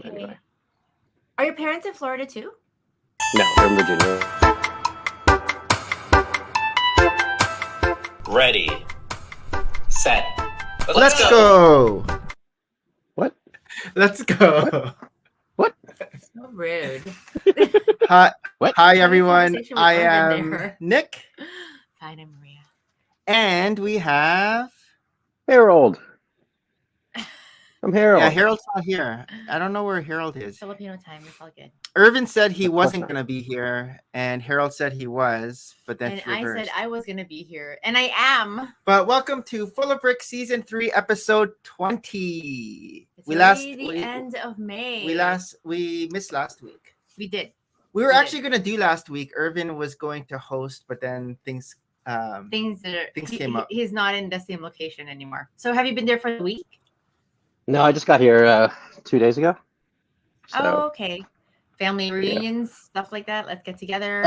Okay. Anyway. Are your parents in Florida too? No, they're in Virginia. Ready. Set. Let's go. What? Let's go. What? So rude. Hi, What? hi Having a everyone. conversation with I Errvin am there. Nick, Fine, I'm Maria. and we have Harold. I'm Harold. yeah, Harold's not here. I don't know where Harold is. Filipino time, it's all good. Errvin said he wasn't going to be here, and Harold said he was, but then And he I reversed. said I was gonna be here, and I am. But welcome to Full of Brick Season 3, Episode 20. It's already the end of May. We missed last week. We did. We were We actually going to do last week. Errvin was going to host, but then things Things came up. He's not in the same location anymore. So have you been there for the week? No, I just got here 2 days ago. So, Oh, okay. Family reunions, stuff like that. Let's get together.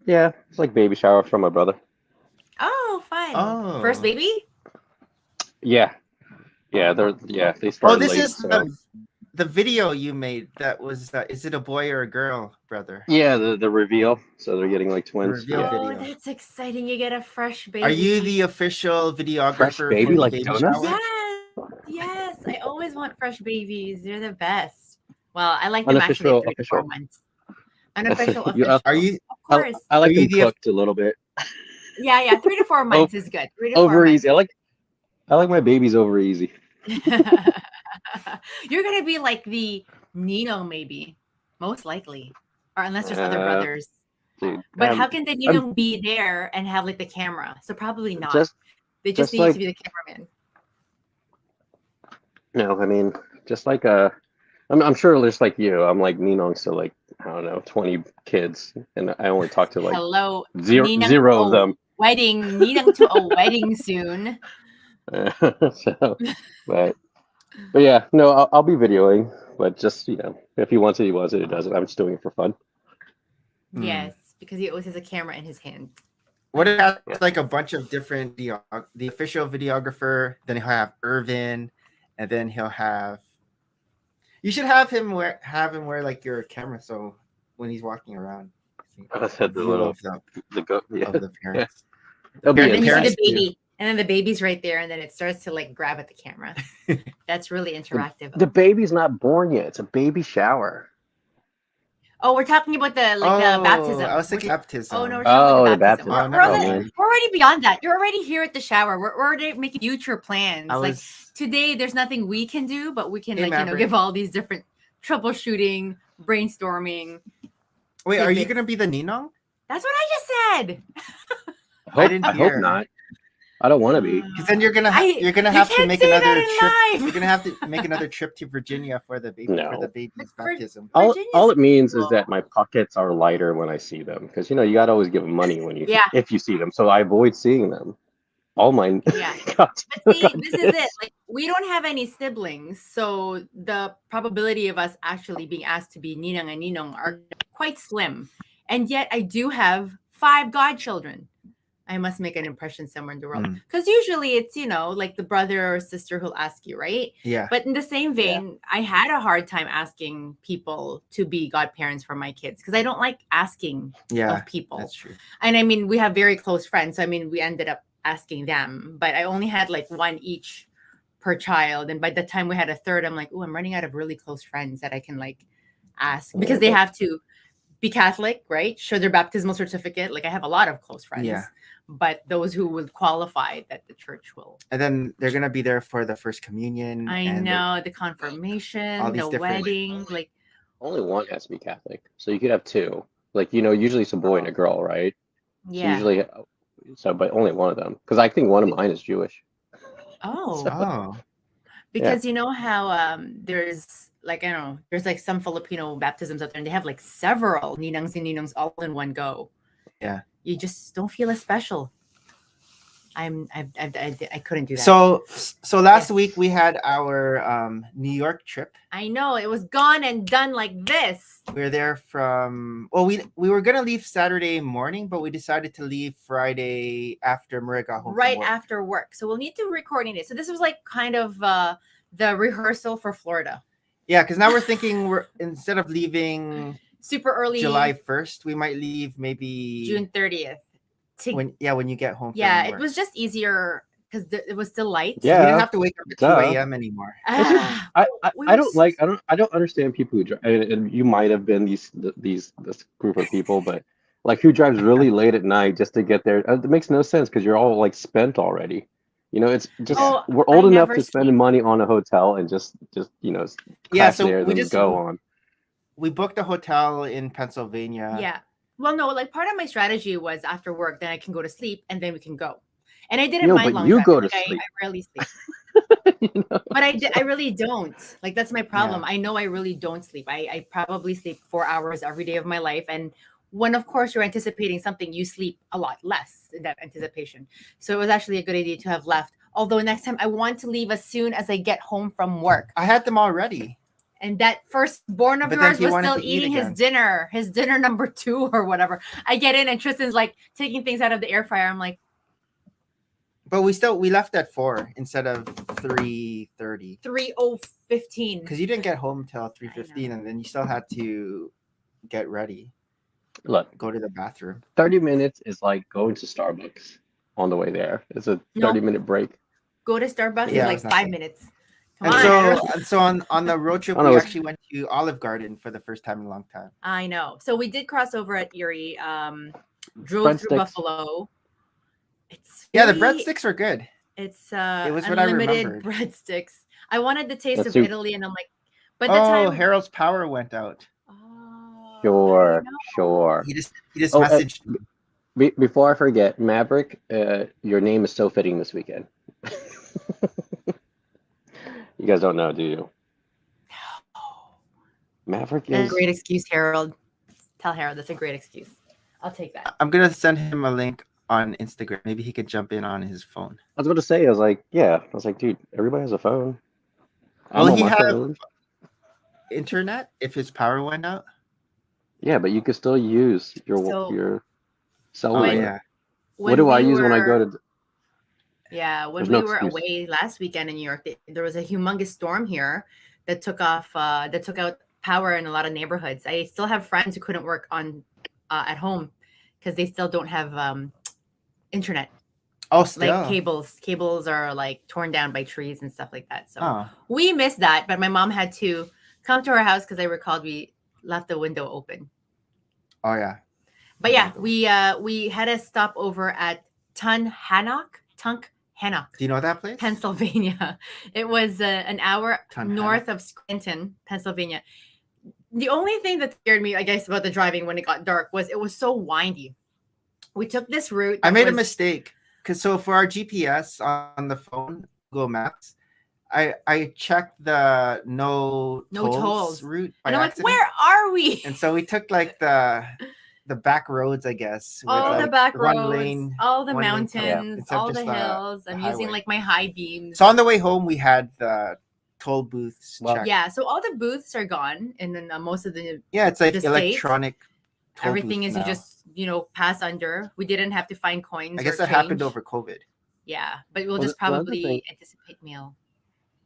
yeah, it's like baby shower from my brother. Oh, fun. Oh. First baby? Yeah, they Oh, started this late. is So. the video you made. That was is it a boy or a girl, brother? Yeah, the reveal. So they're getting like twins. reveal Yeah. Oh, video. that's exciting. You get a fresh baby. Are you the official videographer Fresh baby, for the like baby donuts? shower? Yes. I always want fresh babies. They're the best. Well, I like them actually Unofficial, at 3 to 4 official. months. Unofficial, You- official. Are you Of course. I like Are you them the- cooked a little bit. Yeah. 3 to 4 months is good. 3 to 4 Over months. easy. I like my babies over easy. You're gonna be like the Nino, maybe, most likely, or unless there's other brothers. Dude, But how can the Nino be there and have like the camera? So probably not. They just just need like- to be the cameraman. No, I mean, just like I'm sure just like you, I'm like Ninong to like, I don't know, 20 kids, and I only talk to like Hello, zero Ninang of to a them. Wedding, Ninang to a wedding soon. So, but yeah, no, I'll be videoing, but just, if he wants it, he wants it. It doesn't. I'm just doing it for fun. Hmm. Yes, because he always has a camera in his hand. What if that's like a bunch of different the official videographer, then he'll have Errvin, and then he'll have you should have him wear like your camera so when he's walking around. I said the view little of the yeah. of the parents. That'll be And then you see parents the baby, and then the baby's right there, and then it starts to like grab at the camera. That's really interactive. The baby's not born yet. It's a baby shower. Oh, we're talking about the baptism. I was thinking baptism. Oh no, we're talking about the the baptism. baptism. We're, Oh, already, we're already beyond that. You're already here at the shower. We're already making future plans. I Like was today, there's nothing we can do, but we can Hey, Maverick. give all these different troubleshooting, brainstorming. wait, are you tidbits. gonna be the Ninong? That's what I just said. I hope not. I don't want to be. Because then you're gonna you have to can't make say another that in trip. live. You're gonna have to make another trip to Virginia for the baby No. for the baby's For- baptism. Virginia's All it means cool. is that my pockets are lighter when I see them, because you gotta always give them money when Yeah. if you see them. So I avoid seeing them. All mine. Yeah. God, But see, God, this is it. Like we don't have any siblings, so the probability of us actually being asked to be Ninang and Ninong are quite slim. And yet I do have 5 godchildren. I must make an impression somewhere in the world. Because usually it's, like the brother or sister who'll ask you, right? Yeah. But in the same vein, I had a hard time asking people to be godparents for my kids because I don't like asking Yeah. of people. That's true. And I mean, we have very close friends. So, I mean, we ended up asking them, but I only had like 1 each per child. And by the time we had a third, I'm like, oh, I'm running out of really close friends that I can like ask because they have to be Catholic, right? Show their baptismal certificate. Like I have a lot of close friends, Yeah. but those who would qualify that the church will. And then they're gonna be there for the first communion. I and know the confirmation, all these the different- wedding, like only one has to be Catholic, so you could have 2. Like usually it's a boy and a girl, right? yeah. Usually, but only one of them, because I think one of mine is Jewish. Oh, Oh. because you know how there's like there's like some Filipino baptisms out there, and they have like several ninangs and ninongs all in one go. Yeah. You just don't feel as special. I couldn't do that. So last Yes. week we had our New York trip. I know it was gone and done like this. We were there from we were gonna leave Saturday morning, but we decided to leave Friday after Maria got home. Right from work. after work. So we'll need to recording it. So this was like kind of the rehearsal for Florida. Yeah, because now we're thinking we're instead of leaving Super early July 1st, we might leave maybe June 30th. when you get home. Yeah, from it work. was just easier because it was still light. So we didn't Yeah, have to wake up at duh. 2 a.m. anymore. It's just, Ah, we I were don't like I don't understand people who drive, and you might have been this group of people, but like who drives really late at night just to get there. It makes no sense because you're all like spent already. It's just Oh, we're I old enough never to spend sleep. money on a hotel and just Yeah, crash so there, we then just go on. we booked a hotel in Pennsylvania. Yeah. Well, no, like part of my strategy was after work, then I can go to sleep and then we can go. And I didn't No, mind but long you driving. go to Like, sleep. I rarely sleep. You know? But I really don't. Like that's my problem. I know I really don't sleep. I probably sleep 4 hours every day of my life. And when of course you're anticipating something, you sleep a lot less in that anticipation. So it was actually a good idea to have left. Although next time I want to leave as soon as I get home from work. I had them already. And that firstborn of But then yours he was wanted still to eat eating again. his dinner number 2 or whatever. I get in and Tristan's like taking things out of the air fryer. I'm like, But we left at 4 instead of 3:30. 3:15. Because you didn't get home till 3:15, know. and then you still had to get ready, Look, go to the bathroom. 30 minutes is like going to Starbucks on the way there. It's a No. 30-minute break. Go to Starbucks Yeah, in it's like not 5 bad. minutes. And so on the road trip, Oh, no, we it's- actually went to Olive Garden for the first time in a long time. I know. So we did cross over at Erie, drove through Breadsticks. Buffalo. It's Yeah, the very- breadsticks were good. It's It was what I unlimited remembered. breadsticks. I wanted the taste That's of soup. Italy, and I'm like, but the time. Harold's power went out. Oh, Sure, I know. sure. He just Oh, messaged me. Before I forget, Maverick, your name is so fitting this weekend. You guys don't know, do you? Maverick That's is a great excuse, Harold. Tell Harold that's a great excuse. I'll take that. I'm gonna send him a link on Instagram. Maybe he could jump in on his phone. I was about to say, I was like, dude, everybody has a phone. I'm Well, on he my had phone. internet if his power went out. Yeah, but you can still use your Oh cellular. yeah. What do I use when I go to? Yeah, when There's no we were excuse. away last weekend in New York, there was a humongous storm here that took out power in a lot of neighborhoods. I still have friends who couldn't work on at home because they still don't have internet. Oh, still. Like cables are like torn down by trees and stuff like that. So Oh. we missed that, but my mom had to come to our house because I recalled we left the window open. Oh yeah. But yeah, we had a stop over at Tunkhannock, Do you know that place? Pennsylvania. It was an hour north of Scranton, Pennsylvania. The only thing that scared me, I guess, about the driving when it got dark was it was so windy. We took this route. I made a mistake because for our GPS on the phone, Google Maps, I checked the no tolls route by and I'm accident. like, where are we? And so we took like the back roads, I guess. All with, the back one roads, lane, all the one lane mountains, instead of all the just hills. the I'm using highway. like my high beams. So on the way home, we had the toll booths checked. Yeah, so all the booths are gone, and then most of the It's like the electronic. toll everything booth is now. you just pass under. We didn't have to find coins. I guess or that happened change. over COVID. Yeah, but we'll Well, just the other probably thing- anticipate meal.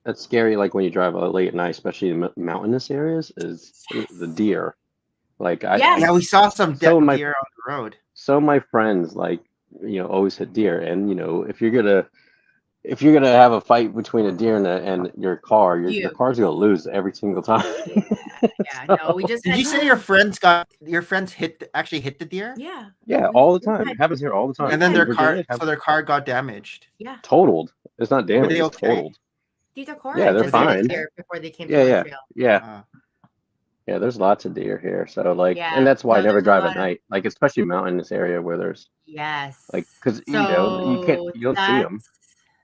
That's scary. Like when you drive late at night, especially in mountainous areas, is the deer. Like Yes. Yeah, we saw some dead So my- deer on the road. So my friends always hit deer, and if you're gonna have a fight between a deer and your car, your car's gonna lose every single time. Yeah, no, we just Did had- you say your friends actually hit the deer? Yeah, Yeah, all the time. It happens here all the time. And then In their Virginia, it car, happens- their car got damaged. yeah. totaled. It's not damaged. they It's okay? totaled. These are Yeah, they're just fine. here before they came Yeah, to yeah, Montreal. yeah, yeah. There's lots of deer here, so Yeah. and that's why I No, never there's a drive lot at of- night. Like especially mountainous area where there's Yes. because you don't see them.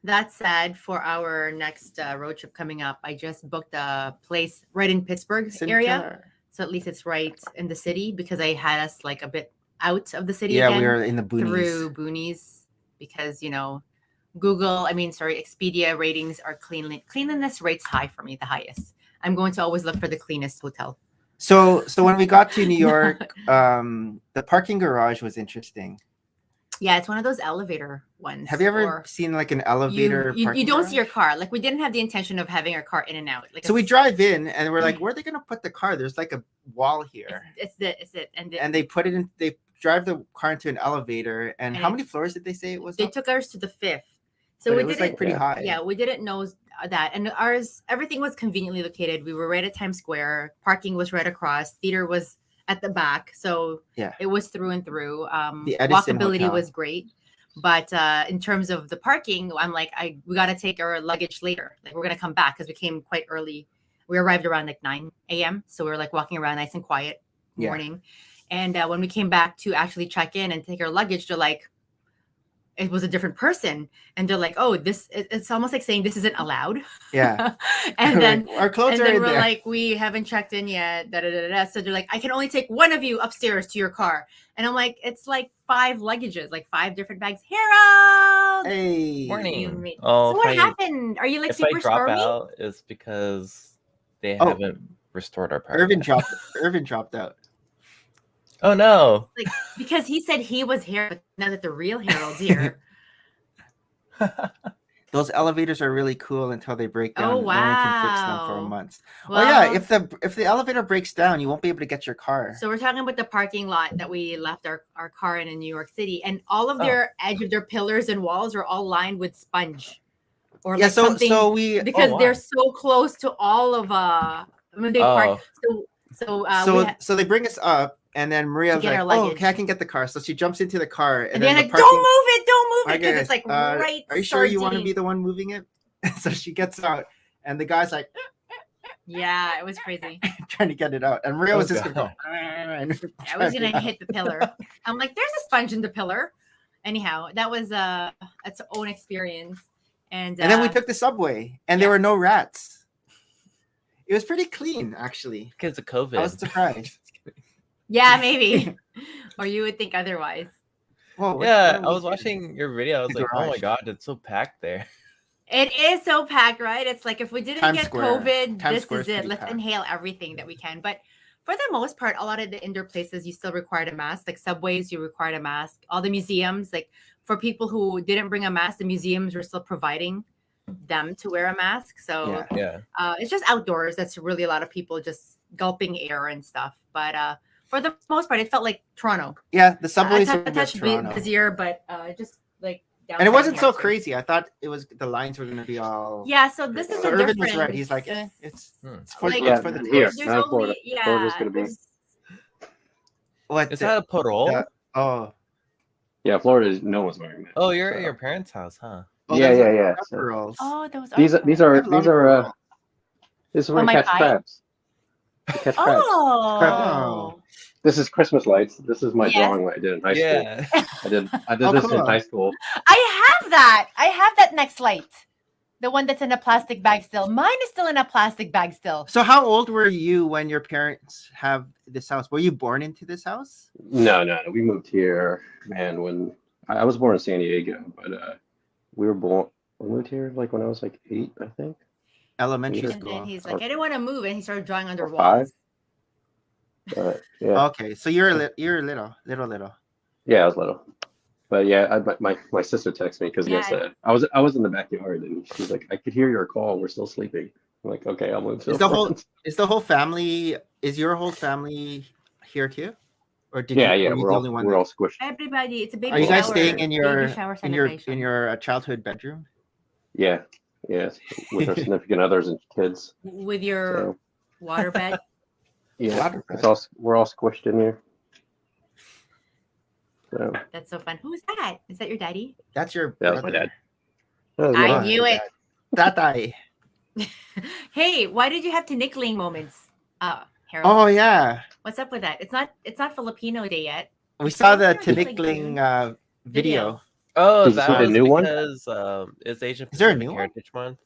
That's sad for our next road trip coming up. I just booked a place right in Pittsburgh area, so at least it's right in the city because I had us like a bit out of the city. Yeah, again, we were in the boonies. through boonies because Expedia ratings are cleanliness rates high for me, the highest. I'm going to always look for the cleanest hotel. So when we got to New York, the parking garage was interesting. Yeah, it's one of those elevator ones. Have you ever or seen like an elevator? you parking don't see your garage? car. Like we didn't have the intention of having our car in and out. Like So we drive in and we're like, where are they gonna put the car? There's like a wall here, It's it. and they put it in. They drive the car into an elevator. And how And many floors did they say it was? they up? took ours to the 5th. So But we it was didn't like pretty yeah. high. yeah, we didn't know that. And ours, everything was conveniently located. We were right at Times Square. Parking was right across. Theater was at the back. So Yeah. it was through and through. The Edison Walkability Hotel. was great. But in terms of the parking, I'm like, we got to take our luggage later. Like we're going to come back because we came quite early. We arrived around like 9 a.m. So we were like walking around nice and quiet morning. And when we came back to actually check in and take our luggage, they're like, it was a different person. And they're like, oh, it's almost like saying this isn't allowed. Yeah. And then Like, our clothes and are then in we're there. like, we haven't checked in yet. Da, da, da, da. So they're like, I can only take one of you upstairs to your car. And I'm like, it's like 5 luggages, like 5 different bags. Harold! Hey. Morning. So Oh, what if I, happened? Are you like if I super drop stormy? out, it's because they Oh. haven't restored our power. Errvin dropped out. Oh no! Because he said he was here, but now that the real Harold's here. Those elevators are really cool until they break down. Oh, No one can fix them for wow. months. Well, Oh yeah, if the elevator breaks down, you won't be able to get your car. so we're talking about the parking lot that we left our car in New York City, and all of Oh. their edge of their pillars and walls are all lined with sponge, or Yeah, like so something we because Oh, they're wow. so close to all of when they park. Oh, So they bring us up, and then Maria's get like, our "Oh, luggage. okay, I can get the car." So she jumps into the car, and and they're then like, the don't parking. move it, because Okay, it's like right. Are you sure you want to be sardine. the one moving it? So she gets out, and the guy's like Yeah, it was crazy. trying to get it out, and Maria Oh, was just God. going. And I was gonna hit the pillar. I'm like, there's a sponge in the pillar. Anyhow, that was its own experience. And then we took the subway, and there yeah. were no rats. It was pretty clean, actually. because of COVID. I was surprised. yeah, maybe, or you would think otherwise. Whoa, what Yeah, are I we was doing? watching your video. I was The like, oh my garage. god, it's so packed there. It is so packed, right? It's like if we didn't Times get Square. COVID, Times this Square is is it. pretty Let's packed. inhale everything that we can. But for the most part, a lot of the indoor places you still required a mask. Like subways, you required a mask. All the museums, like for people who didn't bring a mask, the museums were still providing them to wear a mask. So Yeah. Yeah. it's just outdoors. That's really a lot of people just gulping air and stuff. But for the most part, it felt like Toronto. Yeah, the subways a are a bit touch Toronto. busier, but just like And it downtown wasn't so Harrison. crazy. I thought it was the lines were gonna be all. Yeah, so this is So a Errvin difference. was right. He's like, Uh, it's Hmm. for, Like, it's for the here. tourists. there's Not only Florida. Florida's gonna be- there's- What? Is that a parole? Yeah. Oh. Yeah, Florida is no one's wearing that. Oh, you're at So- your parents' house, huh? Oh, Yeah, there's yeah, like yeah. crab So pearls. Oh, those these are these I are love these are pearls. this is where my you catch pie? crabs. You catch crabs. Oh, This is Christmas lights. This is my Yes. drawing that I did in high school. Yeah. I did Oh, this cool. in high school. I have that next light, the one that's in a plastic bag still. Mine is still in a plastic bag still. So how old were you when your parents have this house? Were you born into this house? No. We moved here, man, when I was born in San Diego, but we moved here like when I was like 8, I think. Elementary Yeah. And school. then he's like, I didn't want to move, and he started drawing under Or walls. 5. But yeah. Okay, so you're little. Yeah, I was little. But yeah, my sister texted me because Yeah. I was in the backyard and she's like, I could hear your call. We're still sleeping. I'm like, okay, I'll move to Is the whole family? Is your whole family here too, or did Yeah, you, yeah, were you we're the all only one we're that- all squished. Everybody, it's a baby Are you guys shower. staying in your baby shower in your celebration childhood bedroom? Yeah, with our significant others and kids. with your So water bed? yeah, Water we're all squished in here. So That's so fun. Who's that? Is that your daddy? That's your that was my brother. dad. That was I my dad. knew it. Tatai. Hey, why did you have tinikling moments, Harold? Oh yeah, What's up with that? It's not Filipino Day yet. we saw the It's like tinikling Video. video. Oh, Did you that see the was new one? because it's Asian Is there a Pacific new one? Heritage Month.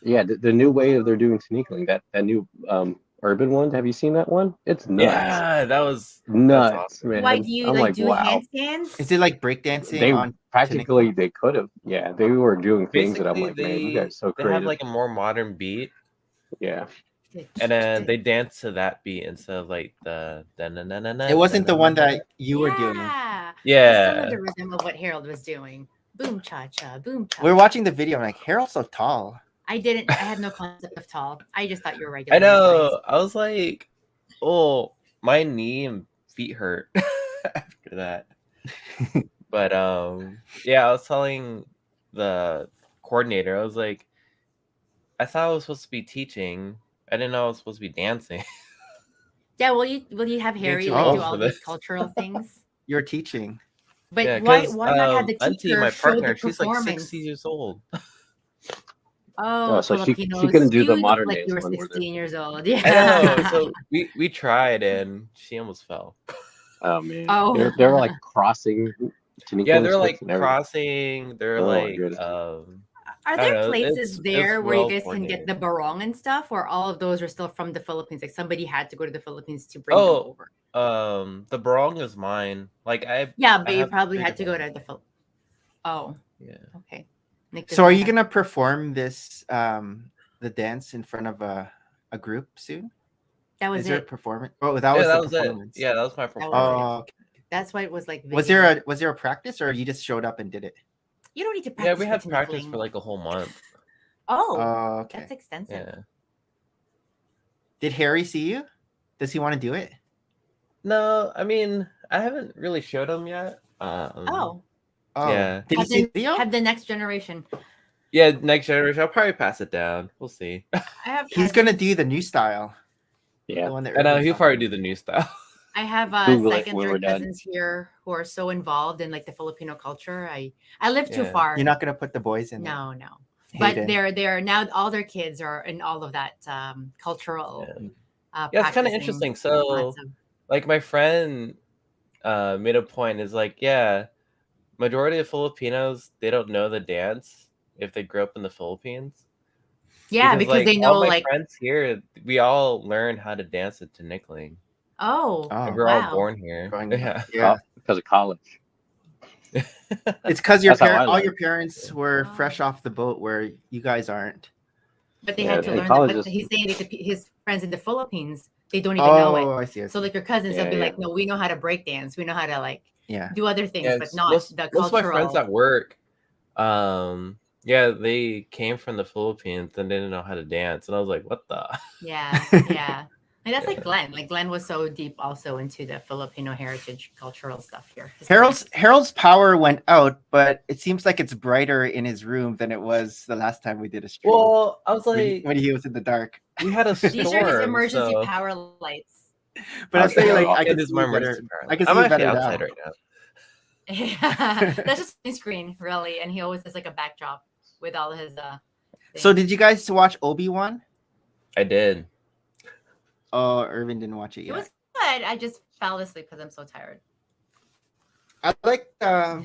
Yeah, the new way they're doing sneakling, that new urban one. Have you seen that one? It's nuts. Yeah, that was Nuts, awesome. man. Why do you I'm like do wow. handstands? Is it like breakdancing They on practically they could have. Yeah, they were doing things that I'm Basically, like, man, you guys are so they have creative. like a more modern beat, Yeah. and then they dance to that beat instead of like the. It wasn't the one that you were doing. Yeah. Yeah. the rhythm of what Harold was doing. Boom cha cha, boom cha. We're watching the video. I'm like, Harold's so tall. I had no concept of tall. I just thought you were regular. I know. I was like, oh, my knee and feet hurt after that. But yeah, I was telling the coordinator, I was like, I thought I was supposed to be teaching. I didn't know I was supposed to be dancing. Yeah, will you have Harry too like old do for all this. these cultural things? You're teaching. But Yeah, why 'cause, not have the Auntie, teacher my show partner, the she's like performance? 60 years old. Oh, so she Filipinos. couldn't do you the look modern like dance you were when we're 16 years old. I Yeah. know. So we tried and she almost fell. Oh man. Oh. They're like crossing to Yeah, they're sticks like and everything. crossing. They're Oh, my like goodness. Are I don't there know, places it's there where you well guys can get coordinated. the barong and stuff, or all of those are still from the Philippines? Like somebody had to go to the Philippines to bring them Oh, over. the barong is mine. Like Yeah, I but you have probably three had to go to different the Philippines. Oh, Yeah. okay. Nick So are doesn't you have- gonna perform this the dance in front of a group soon? That was Is there a it. performance? Oh, that Yeah, was that the was it. performance. Yeah, that was my That was performance. Oh, okay. That's why it was like. Was video. there a practice, or you just showed up and did it? You don't need to practice. Yeah, we had for practice tinkling. for like a whole month. Oh, Oh, okay. that's extensive. Yeah. Did Harry see you? Does he want to do it? No, I mean, I haven't really showed him yet. Oh, Oh, Yeah. Did he have see the, the video? have the next generation. Yeah, next generation. I'll probably pass it down. We'll see. I have. He's gonna do the new style. Yeah. The one that I know Errvin's he'll talking probably about. do the new style. I have Google it second, when we're third done. cousins here who are so involved in like the Filipino culture. I live too Yeah. far. You're not gonna put the boys in. No, no. Hayden. But they're now all their kids are in all of that cultural. Yeah, it's kind of practicing interesting. So, lots of- like, my friend made a point. Is like, yeah, majority of Filipinos, they don't know the dance if they grew up in the Philippines. yeah, because like, they know all my like friends here, we all learn how to dance it to nickling. oh, Oh, And we're wow. all born here. Going- Yeah. yeah. Because of college. It's because your That's how I parents, all learned. your parents were fresh off the boat, where you guys aren't. but they Yeah, had to in learn. college But is- he's saying that his friends in the Philippines they don't even know it. Oh, I see. I see. So like your cousins, Yeah, they'll be yeah. like, no, we know how to break dance. We know how to like yeah. do other things, Yeah, but it's- not most, the most of my cultural. friends at work, yeah, they came from the Philippines and didn't know how to dance, and I was like, "What the?" Yeah, yeah. Like that's Yeah. like Glenn. Like Glenn was so deep also into the Filipino heritage cultural stuff here. Harold's power went out, but it seems like it's brighter in his room than it was the last time we did a stream. Well, I was when like, when he was in the dark. we had a storm. These are his emergency so... power lights. But I'm Okay. saying like I It can is see my it better. emergency power. I can I'm see it actually better outside now. right now. Yeah, that's just his screen, really, and he always has like a backdrop with all his. So did you guys watch Obi-Wan? I did. Oh, Errvin didn't watch it It yet. was good. I just fell asleep because I'm so tired. I like. Yeah,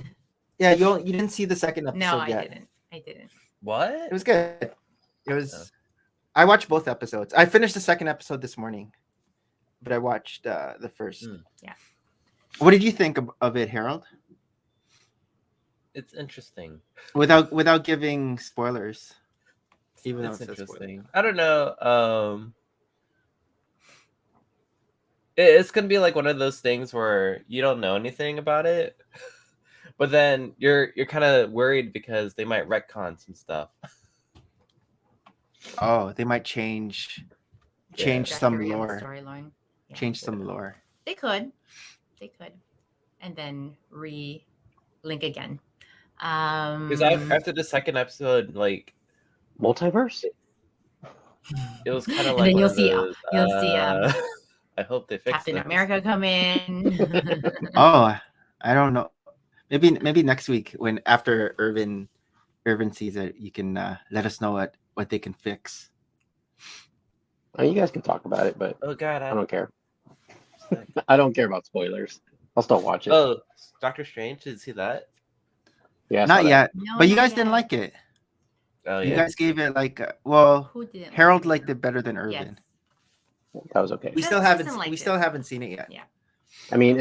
you didn't see the second episode No, I yet. didn't. I didn't. What? It was good. It was. I watched both episodes. I finished the second episode this morning, but I watched the first. Yeah. What did you think of it, Harold? It's interesting. Without giving spoilers, even though It's it says spoilers. interesting. I don't know. It's gonna be like one of those things where you don't know anything about it, but then you're kind of worried because they might retcon some stuff. Oh, they might change some Trajectory of the lore. storyline. Yeah. Change some lore. They could, and then link again. Because after the second episode, like Multiverse? it was kind of And like then one you'll of see- those, you'll see, I hope they fix Captain this. America come in. Oh, I don't know. Maybe next week when after Errvin sees it, you can let us know what they can fix. I mean, you guys can talk about it, but Oh God! I don't care. I don't care about spoilers. I'll still watch it. Oh, Doctor Strange. Did you see that? Yeah, I saw Not that. yet, No, but you not guys didn't yet. like it. Oh You yeah. guys gave it like well, Who didn't? Harold liked it better than Errvin. Yes. That was okay. We still Justin haven't liked we it. still haven't seen it yet. Yeah. I mean,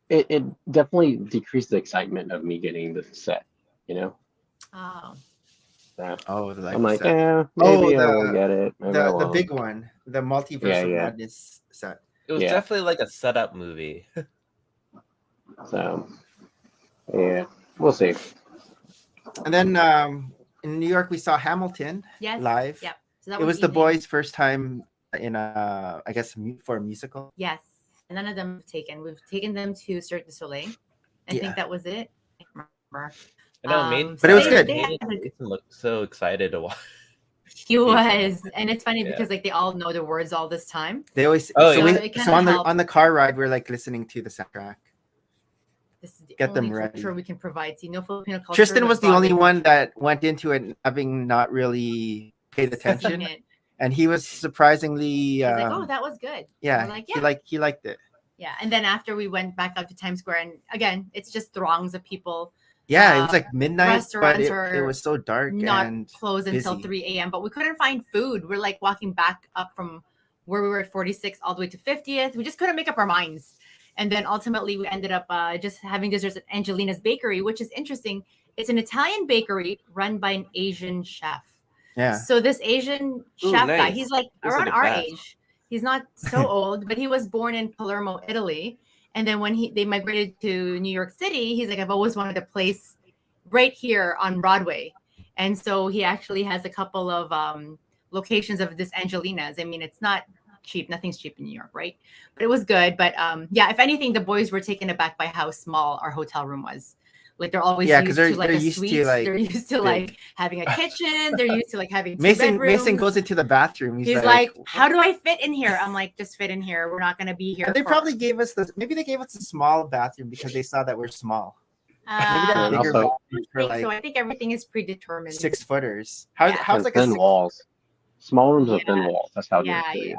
it definitely decreased the excitement of me getting the set. You know, Oh, Oh, I'm like, set. yeah, maybe I the- will get it. Maybe I the won't. big one, the multiverse Yeah, of yeah. madness set. It was Yeah. definitely like a setup movie. So yeah, we'll see. And then in New York, we saw Hamilton Yes. live. Yep. So that It was the evening. boys' first time in I guess for a musical. Yes. And none of them have taken. We've taken them to Cirque du Soleil. I Yeah. think that was it. I can't remember. I know, Maine, But it was they- good. they Maine had a- looked so excited to watch. He was, and it's funny Yeah. because like they all know the words all this time. They always Oh, so, yeah. we, So it kinda so on the helped. on the car ride, we're like listening to the soundtrack. This is the Get them only ready. culture we can provide. See, no Filipino culture. Tristan but was the only Broadway one that went into it having not really paid culture. attention, Seen it. and he was surprisingly He's like, "Oh, that was good." yeah, We're like, he liked it. Yeah, and then after we went back out to Times Square, and again, it's just throngs of people. Yeah, it was like midnight, but restaurants it are was so dark Not and closed until busy. 3 a.m. But we couldn't find food. We're like walking back up from where we were at 46 all the way to 50th. We just couldn't make up our minds. And then ultimately, we ended up just having desserts at Angelina's Bakery, which is interesting. It's an Italian bakery run by an Asian chef. Yeah. So this Asian Ooh, chef guy, nice. he's like Those are around the our best. age. He's not so old, but he was born in Palermo, Italy. And then when they migrated to New York City, he's like, I've always wanted a place right here on Broadway. And so he actually has a couple of locations of this Angelina's. I mean, it's not cheap. Nothing's cheap in New York, right? But it was good. But yeah, if anything, the boys were taken aback by how small our hotel room was. Like they're always Yeah, used 'cause to they're- like they're a used to, suite. like, They're used to big. like having a kitchen. They're used to like having two Mason bedrooms. goes into the bathroom. He's like, how do I fit in here? I'm like, just fit in here. We're not going to be here. And they for- probably gave us maybe they gave us a small bathroom because they saw that we're small. Maybe Uh, that And bigger also- bathroom I for think like so. I think everything is predetermined. 6-footers. Yeah. How's And like a thin 6 walls. Small rooms with Yeah. thin walls. That's how Yeah, it is. yeah.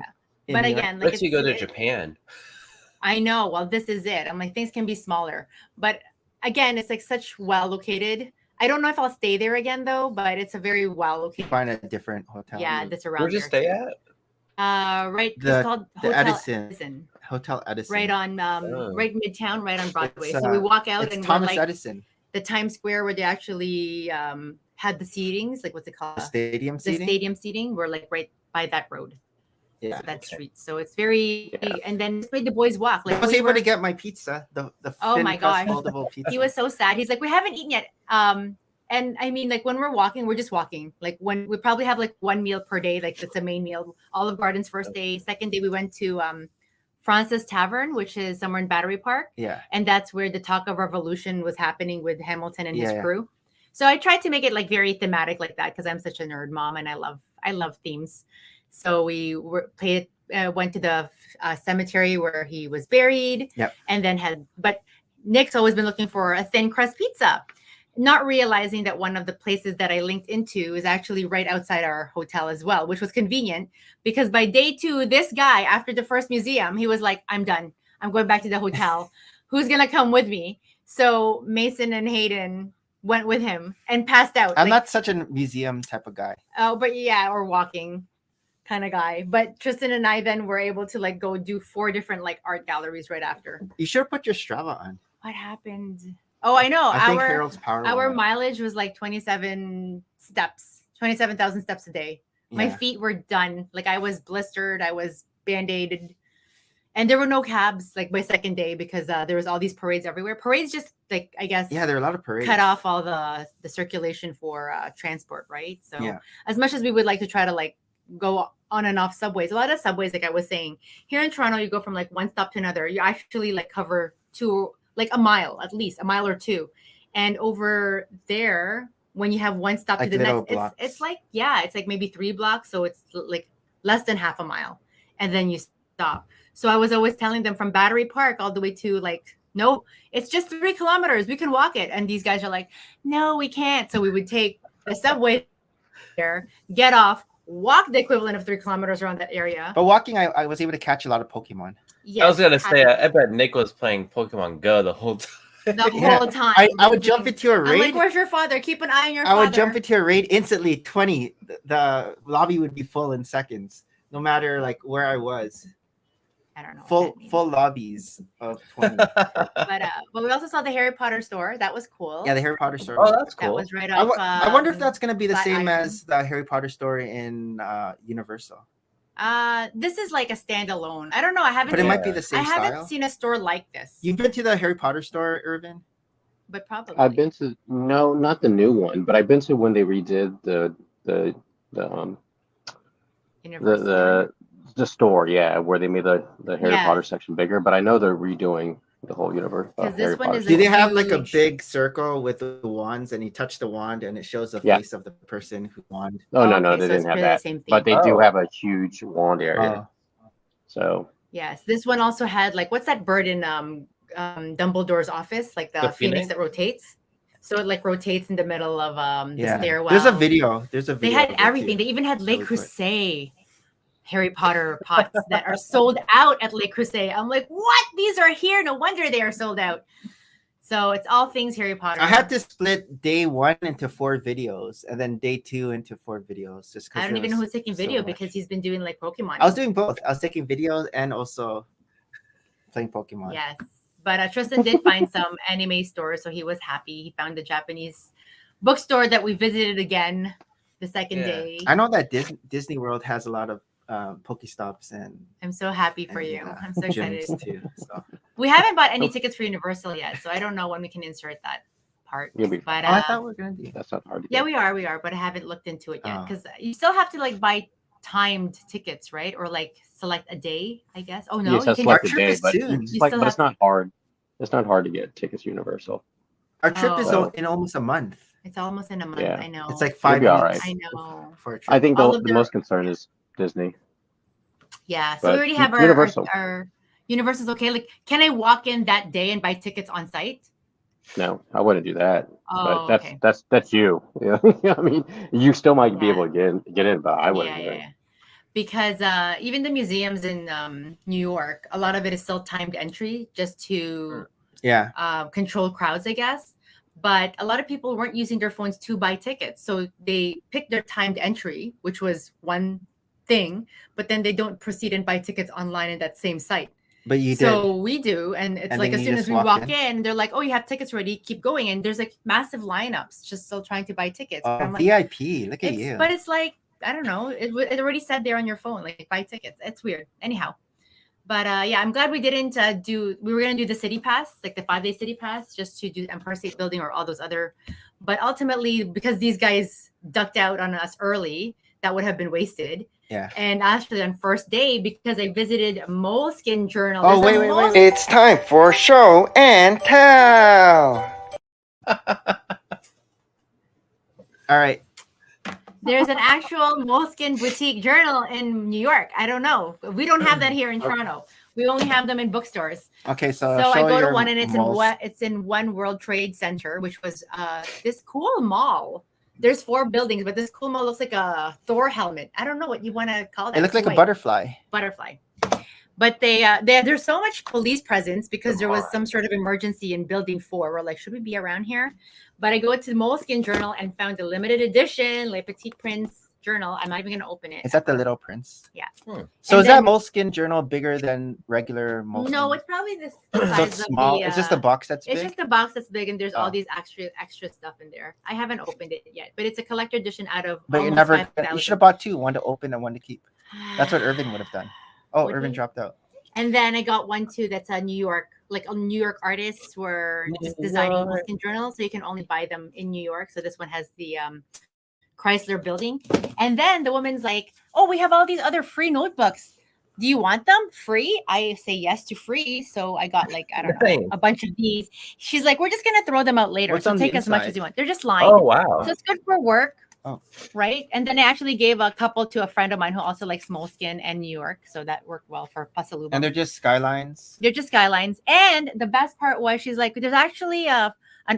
in But New York? again, like Unless you go to it's- Japan. I know. Well, this is it. I'm like, things can be smaller, but again, it's like such well located. I don't know if I'll stay there again though, but it's a very well located. Find a different hotel. Yeah, that's around Where'd you there stay too. at? Right. The- it's called the Hotel Edison. Hotel Edison. Right on, Oh. right midtown, right on Broadway. It's, So we walk out It's and Thomas we're like Edison. the Times Square where they actually had the seatings, like what's it called? The stadium The seating. stadium seating. We're like right by that road. Yeah. So that okay. street. So it's very, Yeah. and then just made the boys walk. Like I was we able were- to get my pizza. The Oh thin my crust gosh. foldable pizza. He was so sad. He's like, we haven't eaten yet. And I mean, like when we're walking, we're just walking. Like when we probably have like one meal per day. Like that's a main meal. Olive Garden's first day. Second day, we went to Francis Tavern, which is somewhere in Battery Park. Yeah. And that's where the talk of revolution was happening with Hamilton and his Yeah. crew. So I tried to make it like very thematic like that because I'm such a nerd mom and I love themes. So we went to the cemetery where he was buried. Yep. And then but Nick's always been looking for a thin crust pizza, not realizing that one of the places that I linked into is actually right outside our hotel as well, which was convenient because by day 2, this guy, after the first museum, he was like, I'm done. I'm going back to the hotel. Who's going to come with me? So Mason and Hayden went with him and passed out. I'm like, not such a museum type of guy. Oh, but yeah, or walking kind of guy. But Tristan and I then were able to like go do 4 different like art galleries right after. You should put your Strava on. What happened? Oh, I know. I think Harold's Power. Our went up. mileage was like 27,000 steps a day. My Yeah. feet were done. Like I was blistered. I was band-aided. And there were no cabs like my second day because there was all these parades everywhere. Parades just like, I guess, Yeah, there are a lot of parades. cut off all the circulation for transport, right? So Yeah. as much as we would like to try to like go on and off subways, a lot of subways, like I was saying, here in Toronto, you go from like one stop to another. You actually like cover like a mile, at least a mile or 2. And over there, when you have one stop Like to the little next, blocks. it's like, yeah, it's like maybe 3 blocks. So it's like less than half a mile. And then you stop. So I was always telling them from Battery Park all the way to like, no, it's just 3 kilometers. We can walk it. And these guys are like, no, we can't. So we would take the subway there, get off, walk the equivalent of 3 kilometers around that area. But walking, I was able to catch a lot of Pokemon. Yes, I was gonna say, happy I bet Nick was playing Pokemon Go the whole time. the Yeah. whole time. I would jump into a I'm raid. like, where's your father? Keep an eye on your I father. would jump into a raid instantly. 20. The lobby would be full in seconds, no matter like where I was. I don't know. what Full that means. full lobbies of 20. But we also saw the Harry Potter store. That was cool. Yeah, the Harry Potter store. Oh, that's that cool. was right I off. wonder if that's gonna be the Flat same Island. as the Harry Potter store in Universal. This is like a standalone. I don't know. I haven't. But it seen- might be the I same haven't style. seen a store like this. You've been to the Harry Potter store, Errvin? But probably. I've been to no, not the new one, but I've been to when they redid the Universal. the store, yeah, where they made the Harry Yeah. Potter section bigger. But I know they're redoing the whole universe. 'Cause this Harry one Potter is Do they store. have like a huge- big circle with the wands, and you touch the wand, and it shows the Yeah. face of the person who won? Oh no, okay, no, they so it's didn't have really the that. same thing. But they do Oh. have a huge wand area. So Yes, this one also had like what's that bird in Dumbledore's office? Like the The phoenix phoenix? that rotates. So it like rotates in the middle of the Yeah. stairwell. There's a video. There's a They video. had of it, everything. too. They even had Le Really quick. Creuset Harry Potter pots that are sold out at Le Creuset. I'm like, what? These are here. No wonder they are sold out. So it's all things Harry Potter. I had to split day 1 into 4 videos, and then day 2 into 4 videos. Just because I don't even know who's taking video because he's been doing like Pokemon. I was doing both. I was taking videos and also playing Pokemon. Yes. But Tristan did find some anime stores, so he was happy. He found a Japanese bookstore that we visited again the second Yeah. day. I know that Disney World has a lot of Pokestops and I'm so happy for you. and, I'm so excited. gyms too. So. We haven't bought any tickets for Universal yet, so I don't know when we can insert that part. You'll be But I thought we were gonna do. that's not hard to yeah, get. we are, but I haven't looked into it yet Oh. because you still have to like buy timed tickets, right? Or like select a day, I guess. Oh no, Yes, you that's can. like Our the trip day, is but soon. it's You like, still but it's have- not hard. It's not hard to get tickets to Universal. Our trip is Oh. in almost a month. It's almost in a month. Yeah. Oh. I know. It's like You'll 5 be all weeks I know. for a trip. I think All the of their- most concern is Disney. Yeah, so But we already have Universal. our Universal's okay. Like, can I walk in that day and buy tickets on site? No, I wouldn't do that. Oh, But okay. that's you. Yeah, I mean, you still might be Yeah. able to get in, but I wouldn't do it. Yeah. Because even the museums in New York, a lot of it is still timed entry just to Yeah. control crowds, I guess. But a lot of people weren't using their phones to buy tickets. So they picked their timed entry, which was one thing, but then they don't proceed and buy tickets online in that same site. But you So we do. And it's And like then as you soon just as we walk walk in? in, they're like, oh, you have tickets ready, keep going. And there's like massive lineups just still trying to buy tickets. did. But I'm like, VIP. Look at you. but it's like, I don't know. It already said there on your phone, like buy tickets. It's weird. Anyhow. But yeah, I'm glad we didn't we were going to do the city pass, like the 5-day city pass, just to do Empire State Building or all those other. But ultimately, because these guys ducked out on us early, that would have been wasted. Yeah. And actually on first day, because I visited Moleskin Journal. Oh, there's a wait. Moleskine- It's time for show and tell. All right. There's an actual Moleskin boutique journal in New York. I don't know. We don't have that here in Toronto. We only have them in bookstores. Okay. So So I show go to your one and it's malls. in One World Trade Center, which was this cool mall. There's 4 buildings, but this cool mall looks like a Thor helmet. I don't know what you want to call that. It looks like It's a white. butterfly. But there's so much police presence because there was some sort of emergency in Building 4. We're like, should we be around here? But I go to the Moleskin Journal and found a limited edition Le Petit Prince journal. I'm not even going to open it. Is that the Little Prince? Yeah. So And is that then- Moleskin journal bigger than regular Moleskin? No, it's probably the so size it's of small. the. It's just the box that's It's big. just the box that's big, and there's all Oh. these extra stuff in there. I haven't opened it yet, but it's a collector edition out of. But you almost never. 5,000. You should have bought 2, one to open and one to keep. That's what Errvin would have done. Oh, Would Errvin he? dropped out. And then I got one too that's a New York, like a New York artists were just designing What? Moleskin journals, so you can only buy them in New York. So this one has the Chrysler Building, and then the woman's like, "Oh, we have all these other free notebooks. Do you want them free?" I say yes to free, so I got like I don't know Nice. a bunch of these. She's like, "We're just gonna throw them out later, What's so on the take as much inside? as you want." They're just lined. Oh wow. So it's good for work. Oh. Right. And then I actually gave a couple to a friend of mine who also likes Moleskin and New York. So that worked well for Pasaluba. And they're just skylines. They're just skylines. And the best part was she's like, there's actually an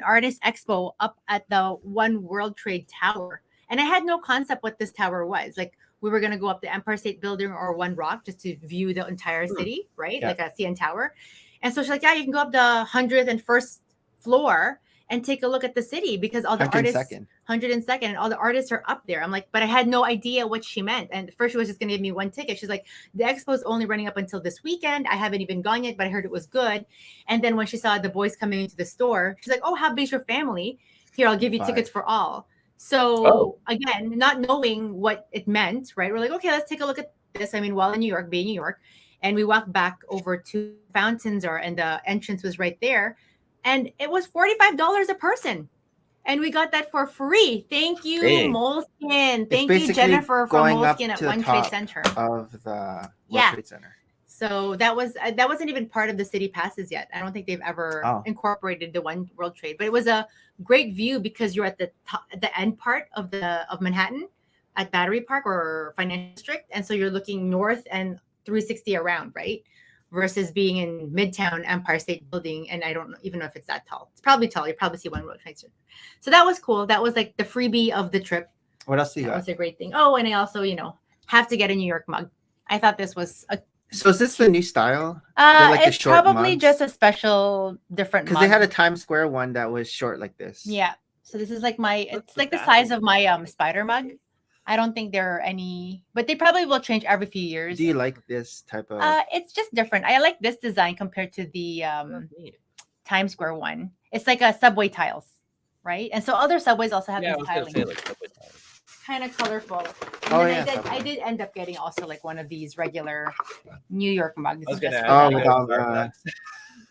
artist expo up at the One World Trade Tower. And I had no concept what this tower was. Like we were going to go up the Empire State Building or One Rock just to view the entire city, right? Yeah. Like a CN Tower. And so she's like, yeah, you can go up the 101st floor and take a look at the city because all the artists 102nd. 102nd and all the artists are up there. I'm like, but I had no idea what she meant. And at first she was just gonna give me one ticket. She's like, the expo is only running up until this weekend. I haven't even gone yet, but I heard it was good. And then when she saw the boys coming into the store, she's like, oh, how big's your family? Here, I'll give you 5. tickets for all. So again, not knowing what it meant, right? We're like, okay, let's take a look at this. I mean, while in New York, being New York, and we walked back over to Fountains, and the entrance was right there, and it was $45 a person. And we got that for free. Thank you, Dang. Moleskin. Thank you, basically Jennifer, from going up Moleskin at to the One Trade top Center. of the World Yeah. Trade Center. So that wasn't even part of the city passes yet. I don't think they've ever incorporated the One World Trade, but it was a great view because you're at the top, the end part of Manhattan at Battery Park or Financial District, and so you're looking north and 360 around, right? Versus being in Midtown Empire State Building, and I don't even know if it's that tall. It's probably tall. You probably see One World Trade Center. So that was cool. That was like the freebie of the trip. What else do you That got? was a great thing. Oh, and I also, have to get a New York mug. I thought this was a So is this the new style? Like the it's short probably mugs? just a special different Because mug. they had a Times Square one that was short like this. Yeah. So this is like it's What's like the that? size of my spider mug. I don't think there are any, but they probably will change every few years. Do you like this type of? It's just different. I like this design compared to the Times Square one. It's like a subway tiles, right? And so other subways also have Yeah, I these was gonna tiling. say like subway tiles. Kind of colorful. And Oh, then yeah, I did end up getting also like one of these regular New York mugs. I was gonna just ask for you that. without, Starbucks.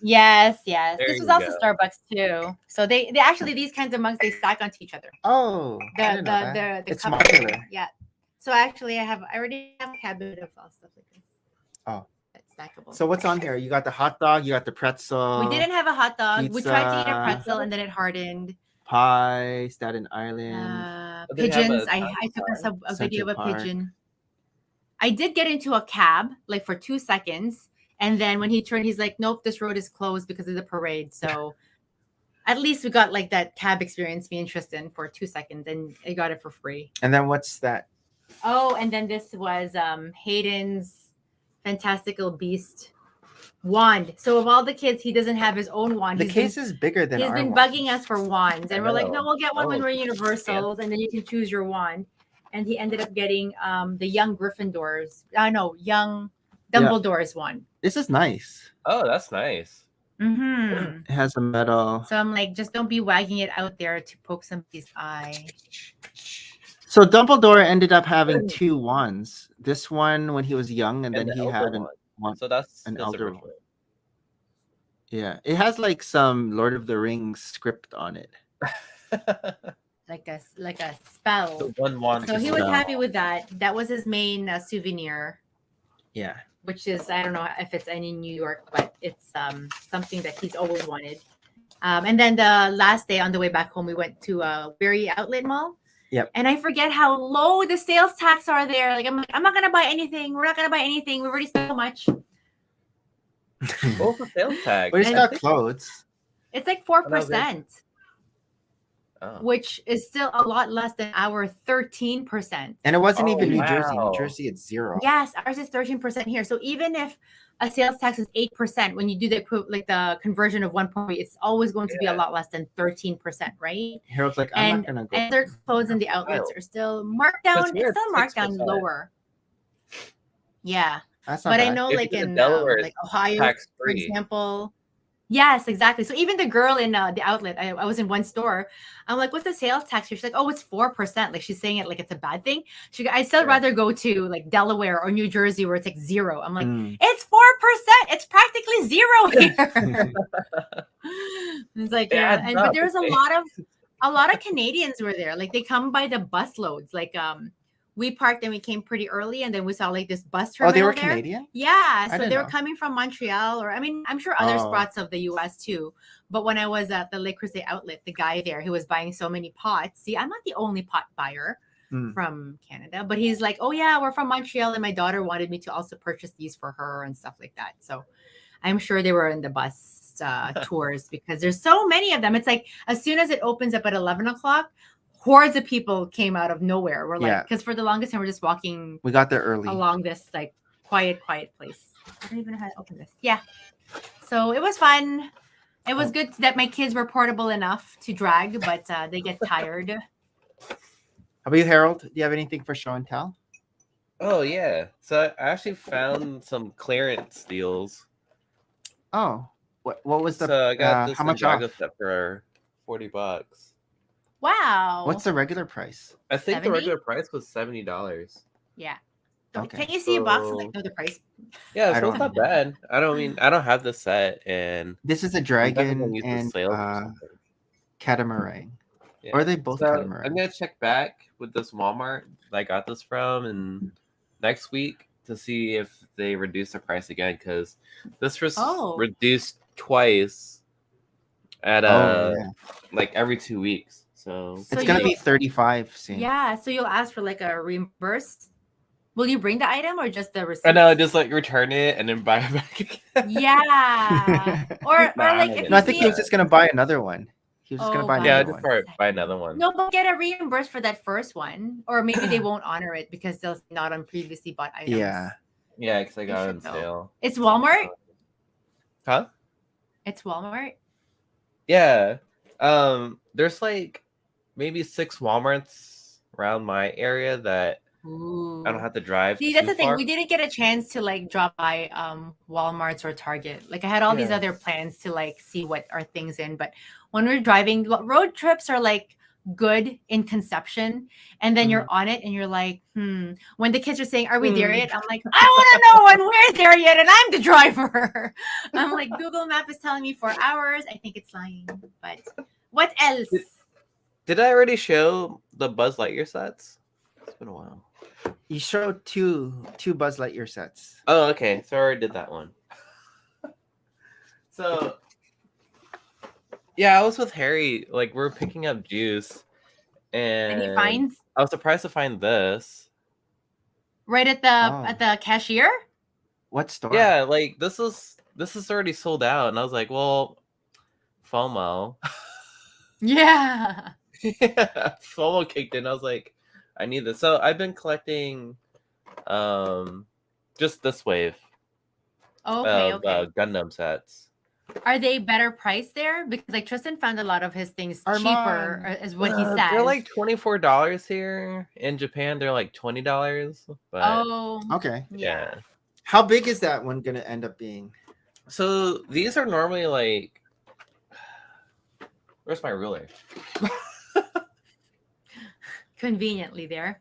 Yes. There This you was also go. Starbucks too. So they actually, these kinds of mugs, they stack onto each other. Oh, I didn't know that. The It's cup. modular. Yeah. So actually I already have a cabinet of all stuff like this. Oh. That's stackable. So what's on here? You got the hot dog. You got the pretzel. We didn't have a hot dog. We tried to eat a pizza. pretzel and then it hardened. Pie, Staten Island. But they have Pigeons. a I took us a video of a Central Park. pigeon. I did get into a cab like for 2 seconds. And then when he turned, he's like, nope, this road is closed because of the parade. So at least we got like that cab experience me interested in for 2 seconds and I got it for free. And then what's that? Oh, and then this was Hayden's Fantastical Beast wand. So of all the kids, he doesn't have his own wand. The case is bigger than He's our been one. bugging us for wands. And I we're like, no, know. we'll get one when Oh, we're Universals. And then you can choose your wand. And he ended up getting the young Gryffindors. Young Dumbledore's one. This is nice. Oh, that's nice. Mm-hmm. It has a metal. So I'm like, just don't be wagging it out there to poke somebody's eye. So Dumbledore ended up having two wands. This one when he was young, and then the he elder had one. one. So that's An the elder silver one. twin. Yeah, it has like some Lord of the Rings script on it. Like a spell. The one wand. So he is was spell. happy with that. That was his main souvenir, Yeah. which is, I don't know if it's any New York, but it's something that he's always wanted. And then the last day on the way back home, we went to a Weary Outlet Mall. Yep. And I forget how low the sales tax are there. Like, I'm not going to buy anything. We're not going to buy anything. We've already spent so much. What was the sales tag? But it's And- got clothes. It's like 4%, Oh. which is still a lot less than our 13%. And it wasn't Oh, even New Jersey. wow. New Jersey, it's 0. Yes, ours is 13% here. So even if a sales tax is 8%, when you do the conversion of 1 point, it's always going to be a lot less than 13%, right? Harold's like, I'm And not gonna go. and their clothes in the outlets are still marked down. Because we're It's still at marked down 6%. lower. Yeah, That's not but I bad. know If like it's in in Delaware, like Ohio, tax for free. example. Yes, exactly. So even the girl in the outlet, I was in one store. I'm like, what's the sales tax here? She's like, oh, it's 4%. Like she's saying it like it's a bad thing. I still Yeah. rather go to like Delaware or New Jersey where it's like 0. I'm like, Mm. it's 4%. It's practically 0 here. It's like, Yeah, yeah. no, But there's okay. a lot of Canadians were there. Like they come by the bus loads. Like we parked and we came pretty early, and then we saw like this bus terminal. Oh, they were there. Canadian? Yeah, so didn't they were know. coming from Montreal, or I mean, I'm sure other Oh. spots of the U.S. too. But when I was at the Le Creuset outlet, the guy there who was buying so many pots. See, I'm not the only pot buyer Hmm. from Canada, but he's like, "Oh yeah, we're from Montreal, and my daughter wanted me to also purchase these for her and stuff like that." So I'm sure they were in the bus tours because there's so many of them. It's like as soon as it opens up at 11 o'clock, hordes of people came out of nowhere. We're like, Yeah. because for the longest time we're just walking We got there early. along this like quiet place. I don't even know how to open this. Yeah. So it was fun. It was good that my kids were portable enough to drag, but they get tired. How about you, Harold? Do you have anything for show and tell? Oh yeah. So I actually found some clearance deals. Oh, what was the? So I got this how much off? Ninjago set for $40. Wow. What's the regular price? I think the 70? regular price was $70. Yeah. Okay. Can you see a box? So- Like, know the price? Yeah, I so it's don't not bad. I don't have the set, and This is a I'm definitely dragon gonna use the and sale for something. catamaran. Yeah. Or are they both So catamarans? I'm gonna check back with this Walmart that I got this from, and next week to see if they reduce the price again, because this was Oh. reduced twice at Oh, yeah. like every 2 weeks. So So It's gonna you- be 35 soon. Yeah, so you'll ask for like a reimburse. Will you bring the item or just the receipt? I know, just like return it and then buy it back again. Yeah. Or Nah, I'm like not if No, I you think see he was it, just gonna buy another one. He was just gonna Oh, buy got Yeah, another just one. buy another one. no, but get a reimburse for that first one, or maybe they won't honor it because they'll not on previously bought items. Yeah. Yeah, because I got it on should know. sale. It's Walmart. Huh? It's Walmart. Yeah. There's like maybe 6 Walmarts around my area that Ooh. I don't have to drive. See, that's too the thing. far. We didn't get a chance to like drop by Walmart's or Target. Like I had all these Yeah. other plans to like see what are things in, but when we're driving, road trips are like good in conception, and then you're on it and you're like, when the kids are saying, "Are we there yet?" I'm like, I want to know when we're there yet, and I'm the driver. I'm like, Google Map is telling me 4 hours. I think it's lying, but what else? Did I already show the Buzz Lightyear sets? It's been a while. You showed two Buzz Lightyear sets. Oh, okay. So I already did that one. So yeah, I was with Harry. Like we're picking up juice, and And he finds I was surprised to find this. right at the cashier. What store? Yeah, like this is already sold out, and I was like, well, FOMO. Yeah. FOMO kicked in. I was like, I need this. So I've been collecting just this wave Okay. of Okay. Gundam sets. Are they better priced there? Because like Tristan found a lot of his things cheaper, Armand. is what he says. They're like $24 here. In Japan, they're like $20. But oh, Okay. yeah. How big is that one gonna end up being? So these are normally like. Where's my ruler? conveniently there.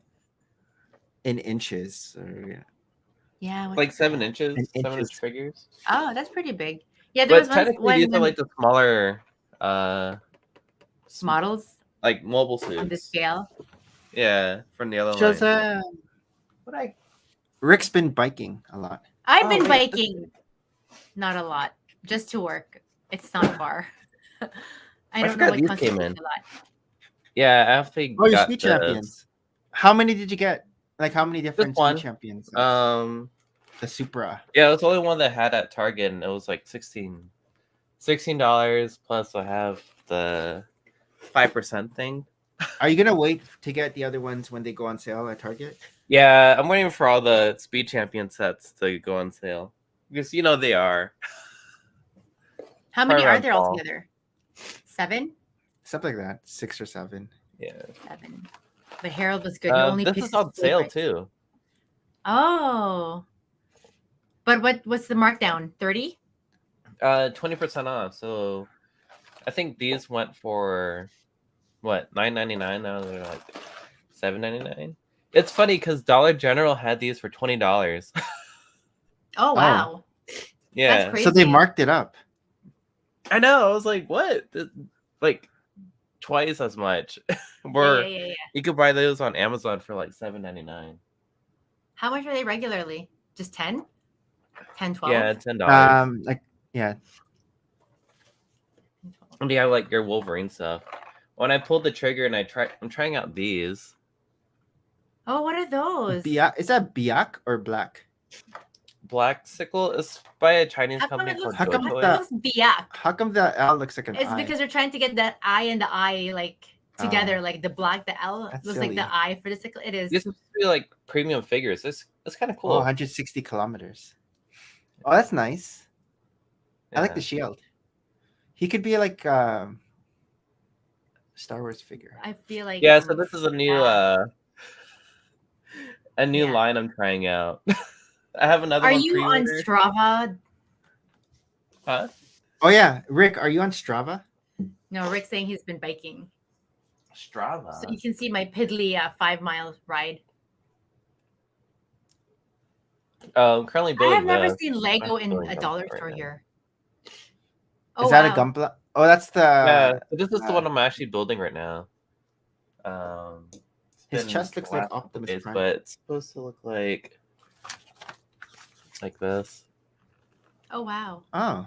In inches. Or, Yeah. Like 7 inches, In 7 inch inches. figures. Oh, that's pretty big. Yeah, there But was technically, these are like the smaller, models like mobile on the suits. scale. Yeah, from the other line. Shazam! What I Rick's been biking a lot. I've Oh, been wait, biking, not a lot, just to work. It's not far. I don't know forgot what these constitutes came in. a lot. Yeah, after Oh, your got speed this, champions. How many did you get? Like how many different one. speed champions? Um, The Supra. yeah, it was the only one that had at Target, and it was like $16 plus I have the 5% thing. Are you gonna wait to get the other ones when they go on sale at Target? Yeah, I'm waiting for all the Speed Champion sets to go on sale because you know they are. How many Probably are around there fall. altogether? 7? Something like that. 6 or 7. Yeah, 7. But Harold was good. He only this picked is on his sale favorites. too. Oh. But what's the markdown? 30? 20% off. So I think these went for what, $9.99. Now they're like $7.99. It's funny because Dollar General had these for $20. Oh wow. Yeah, That's crazy. So they marked it up. I know. I was like, what? Like twice as much. Where Yeah. you could buy those on Amazon for like $7.99. How much are they regularly? Just 10? 10, 12? Yeah, $10. Like yeah. And you have like your Wolverine stuff. When I pulled the trigger and I'm trying out these. Oh, what are those? Biak. Is that Biak or Black? Black Sickle is by a Chinese How come company it looks, called how come how Joy come Toy. it looks biak? How come the L looks like an It's eye? because they're trying to get that eye and the eye like together, Oh. like the black, the L That's looks like silly. the eye for the sickle. It is. These are supposed to be like premium figures. It's kind of cool. Oh, 160 kilometers. Oh, that's nice. I like Yeah. the shield. He could be like Star Wars figure. I feel like Yeah, so this is a new Yeah. Yeah. line I'm trying out. I have another Are one you on pre-ordered. Strava? Huh? Oh yeah, Rick, are you on Strava? No, Rick's saying he's been biking. Strava. So you can see my piddly 5-mile ride. Currently I building have never this. seen Lego I'm in building a them dollar right store now. here. Is Oh that a wow. Gunpla? Oh, that's the. Yeah, so this is the uh, one I'm actually building right now. It's His been chest the looks like last couple Optimus days, Prime. but it's supposed to look like this. Oh wow. Oh,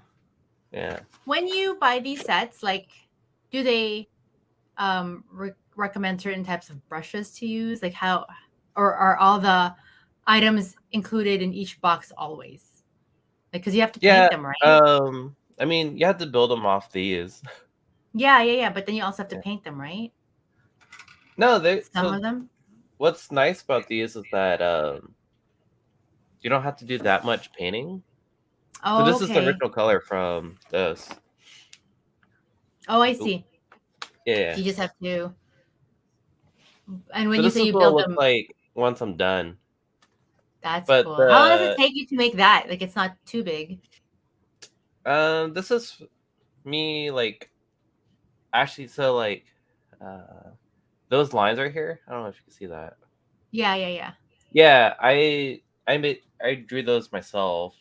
Yeah. When you buy these sets, like, do they recommend certain types of brushes to use? Like how, or are all the items included in each box always? Like, because you have to paint Yeah. them, right? I mean, you have to build them off these. Yeah. But then you also have to paint them, right? No, they. Some So of them. what's nice about these is that you don't have to do that much painting. Oh, So this is the okay. original color from this. Oh, I see. Yeah. You just have to. And when So you this say is you what it'll build look them, like once I'm done. that's But cool. How long does it take you to make that? Like, it's not too big. This is me like actually. So like, those lines right here. I don't know if you can see that. Yeah. Yeah, I drew those myself.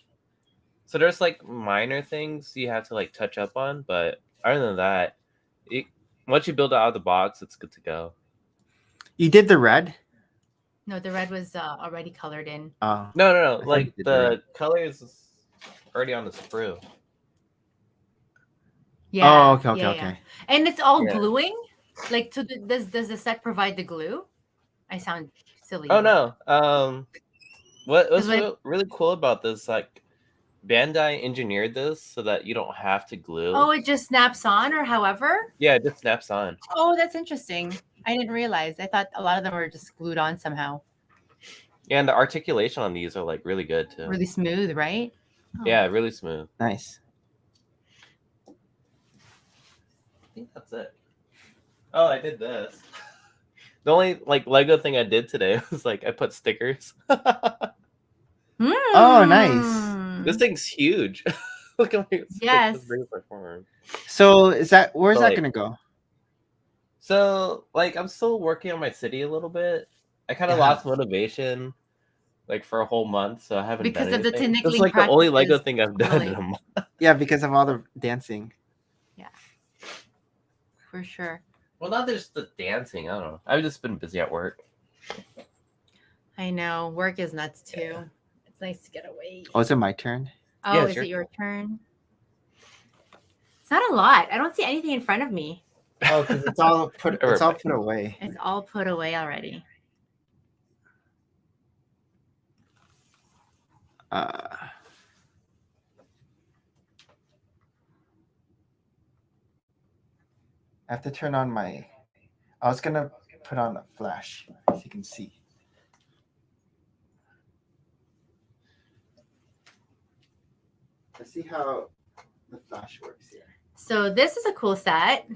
So there's like minor things you have to like touch up on, but other than that, once you build it out of the box, it's good to go. you did the red. No, the red was already colored in. Oh, No. I thought Like you did the red. the color is already on the sprue. Yeah. Oh, okay. Yeah. And it's all Yeah. gluing. Like, so does the set provide the glue? I sound silly. Oh but- no. What's when really cool about this? Like, Bandai engineered this so that you don't have to glue. Oh, it just snaps on, or however. Yeah, it just snaps on. Oh, that's interesting. I didn't realize. I thought a lot of them were just glued on somehow. Yeah, and the articulation on these are like really good too. Really smooth, right? Oh. Yeah, really smooth. Nice. I think that's it. Oh, I did this. The only like Lego thing I did today was like I put stickers. Oh, nice. This thing's huge. Look at me. Yes. So is that where's So, that like- gonna go? So like I'm still working on my city a little bit. I kind of Yeah. lost motivation like for a whole month, so I haven't Because done of the anything. This is tickling like the only Lego practices, thing I've done in really. a month. Yeah, because of all the dancing. For sure. Well, not just the dancing. I don't know. I've just been busy at work. I know. Work is nuts too. It's nice to get away. Oh, is it my turn? Oh, Yeah, is sure. it your turn? It's not a lot. I don't see anything in front of me. Oh, because it's all put. It's all put away. It's all put away already. I have to turn on my. I was gonna put on a flash so you can see. Let's see how the flash works here. So this is a cool set.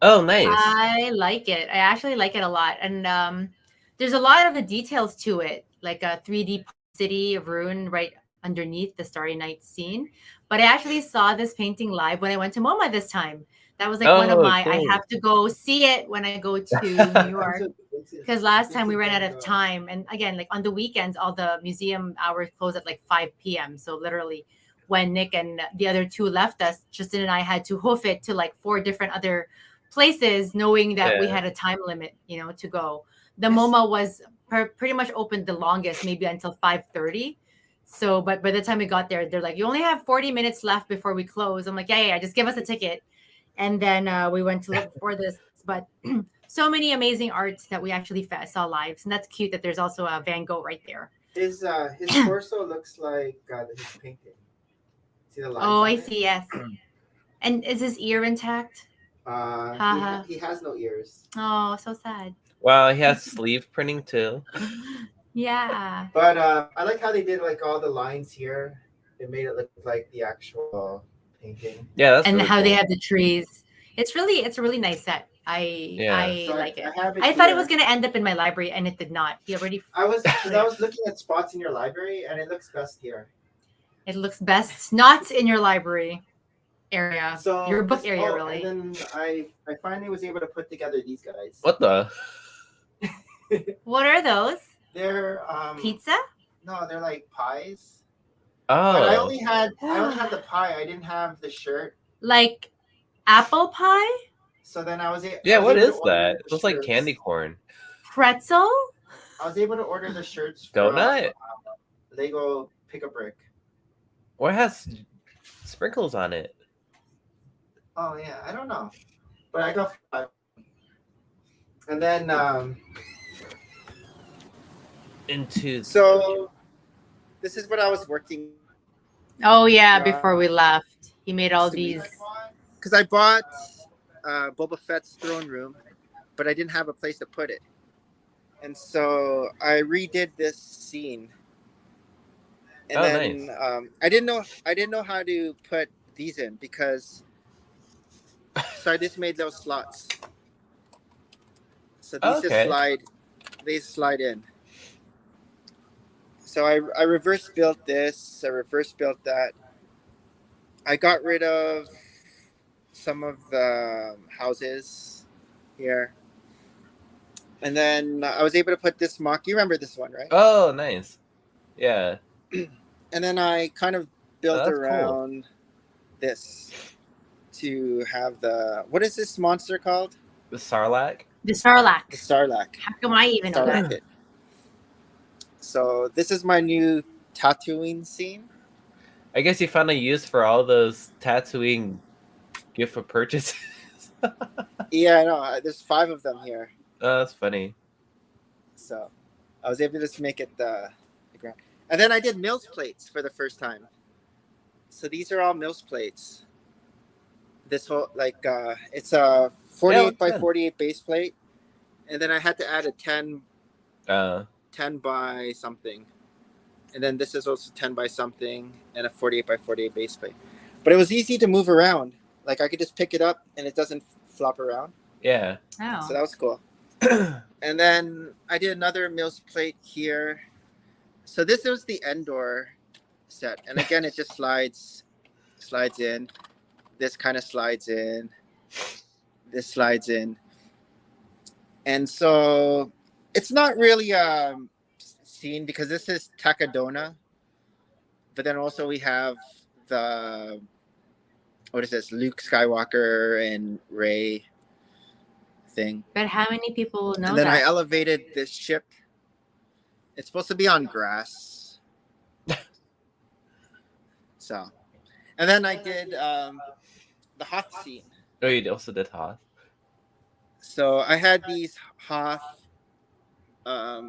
Oh, nice. I like it. I actually like it a lot. And there's a lot of the details to it, like a 3D city of ruin right underneath the Starry Night scene. But I actually saw this painting live when I went to MoMA this time. That was like one of my, cool. I have to go see it when I go to New York. Because last time we ran out of time. And again, like on the weekends, all the museum hours close at like 5 p.m. So literally when Nick and the other two left us, Justin and I had to hoof it to like 4 different other places, knowing that we had a time limit, to go. The MoMA was pretty much open the longest, maybe until 5:30. So, but by the time we got there, they're like, you only have 40 minutes left before we close. I'm like, yeah, just give us a ticket. And then we went to look for this. But so many amazing arts that we actually saw live. And that's cute that there's also a Van Gogh right there. His torso looks like his painting. See the lines? Oh, I see. Yes. And is his ear intact? He has no ears. Oh, so sad. Wow, he has sleeve printing too. Yeah. But I like how they did like all the lines here. It made it look like the actual painting. Yeah, that's And really how they cool. have the trees. It's a really nice set. I So like it. have I thought it here. was gonna end up in my library, and it did not. He already. I was looking at spots in your library, and it looks best here. It looks best not in your library area. So Your book area, really. And then I finally was able to put together these guys. What the? What are those? They're Pizza? No, they're like pies. But I Oh, only had the pie. I didn't have the shirt. Like apple pie, So then I was yeah. able What to is order that? It the looks like shirts. candy corn. pretzel. I was able to order the shirts from Donut. Lego Pick a Brick. What has sprinkles on it? Oh yeah, I don't know, but I got 5. And then Into so this is what I was working Oh yeah, Yeah. before we left, he made all these. because I bought Boba Fett's throne room, but I didn't have a place to put it, and so I redid this scene. And Oh, then nice. I didn't know how to put these in because so I just made those slots. So these Okay. just slide in. So I reverse built this, I reverse built that. I got rid of some of the houses here. And then I was able to put this mock. You remember this one, right? Oh, nice. Yeah. And then I kind of built that's cool. around this to have the what is this monster called? The Sarlacc. The Sarlacc. The Sarlacc. How come I even know that? Sarlacc pit. So this is my new tattooing scene. I guess you found a use for all those tattooing gift for purchases. Yeah, I know. There's 5 of them here. Oh, that's funny. So I was able to just make it the ground. And then I did Mills plates for the first time. So these are all Mills plates. This whole it's a 48 by 48 base plate. And then I had to add a 10 by something. And then this is also 10 by something and a 48 by 48 base plate. But it was easy to move around. Like I could just pick it up and it doesn't flop around. Yeah. Oh. So that was cool. And then I did another Mills plate here. So this was the Endor set. And again, it just slides in. This kind of slides in. This slides in. And so it's not really a scene because this is Takadona. But then also we have the, what is this? Luke Skywalker and Rey thing. But how many people know And then I that? elevated this ship. It's supposed to be on grass. So, and then I did the Hoth scene. Oh, you also did Hoth. So I had these Hoth How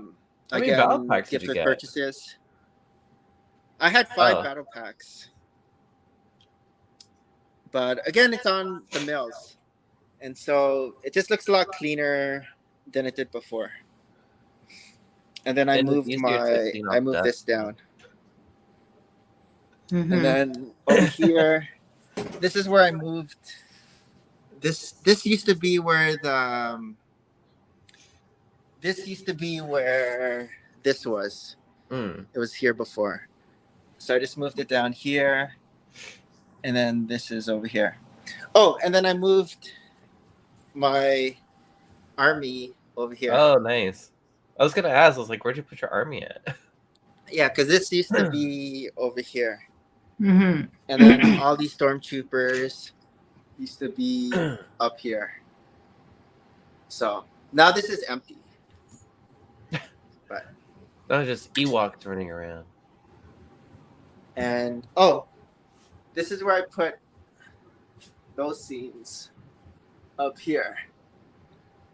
many battle packs did gift you with get? purchases. I had 5 battle packs. But again, it's on the Mills. And so it just looks a lot cleaner than it did before. And then I And moved easier to clean up this dust. down. Mhm. And then over here, this is where I moved. This used to be where this was. Mm. It was here before. So I just moved it down here. And then this is over here. Oh, and then I moved my army over here. Oh, nice. I was gonna ask. I was like, where'd you put your army at? Yeah, because this used to be over here. Mhm. And then all these stormtroopers used to be up here. So now this is empty. But That was just Ewoks running around. and this is where I put those scenes up here.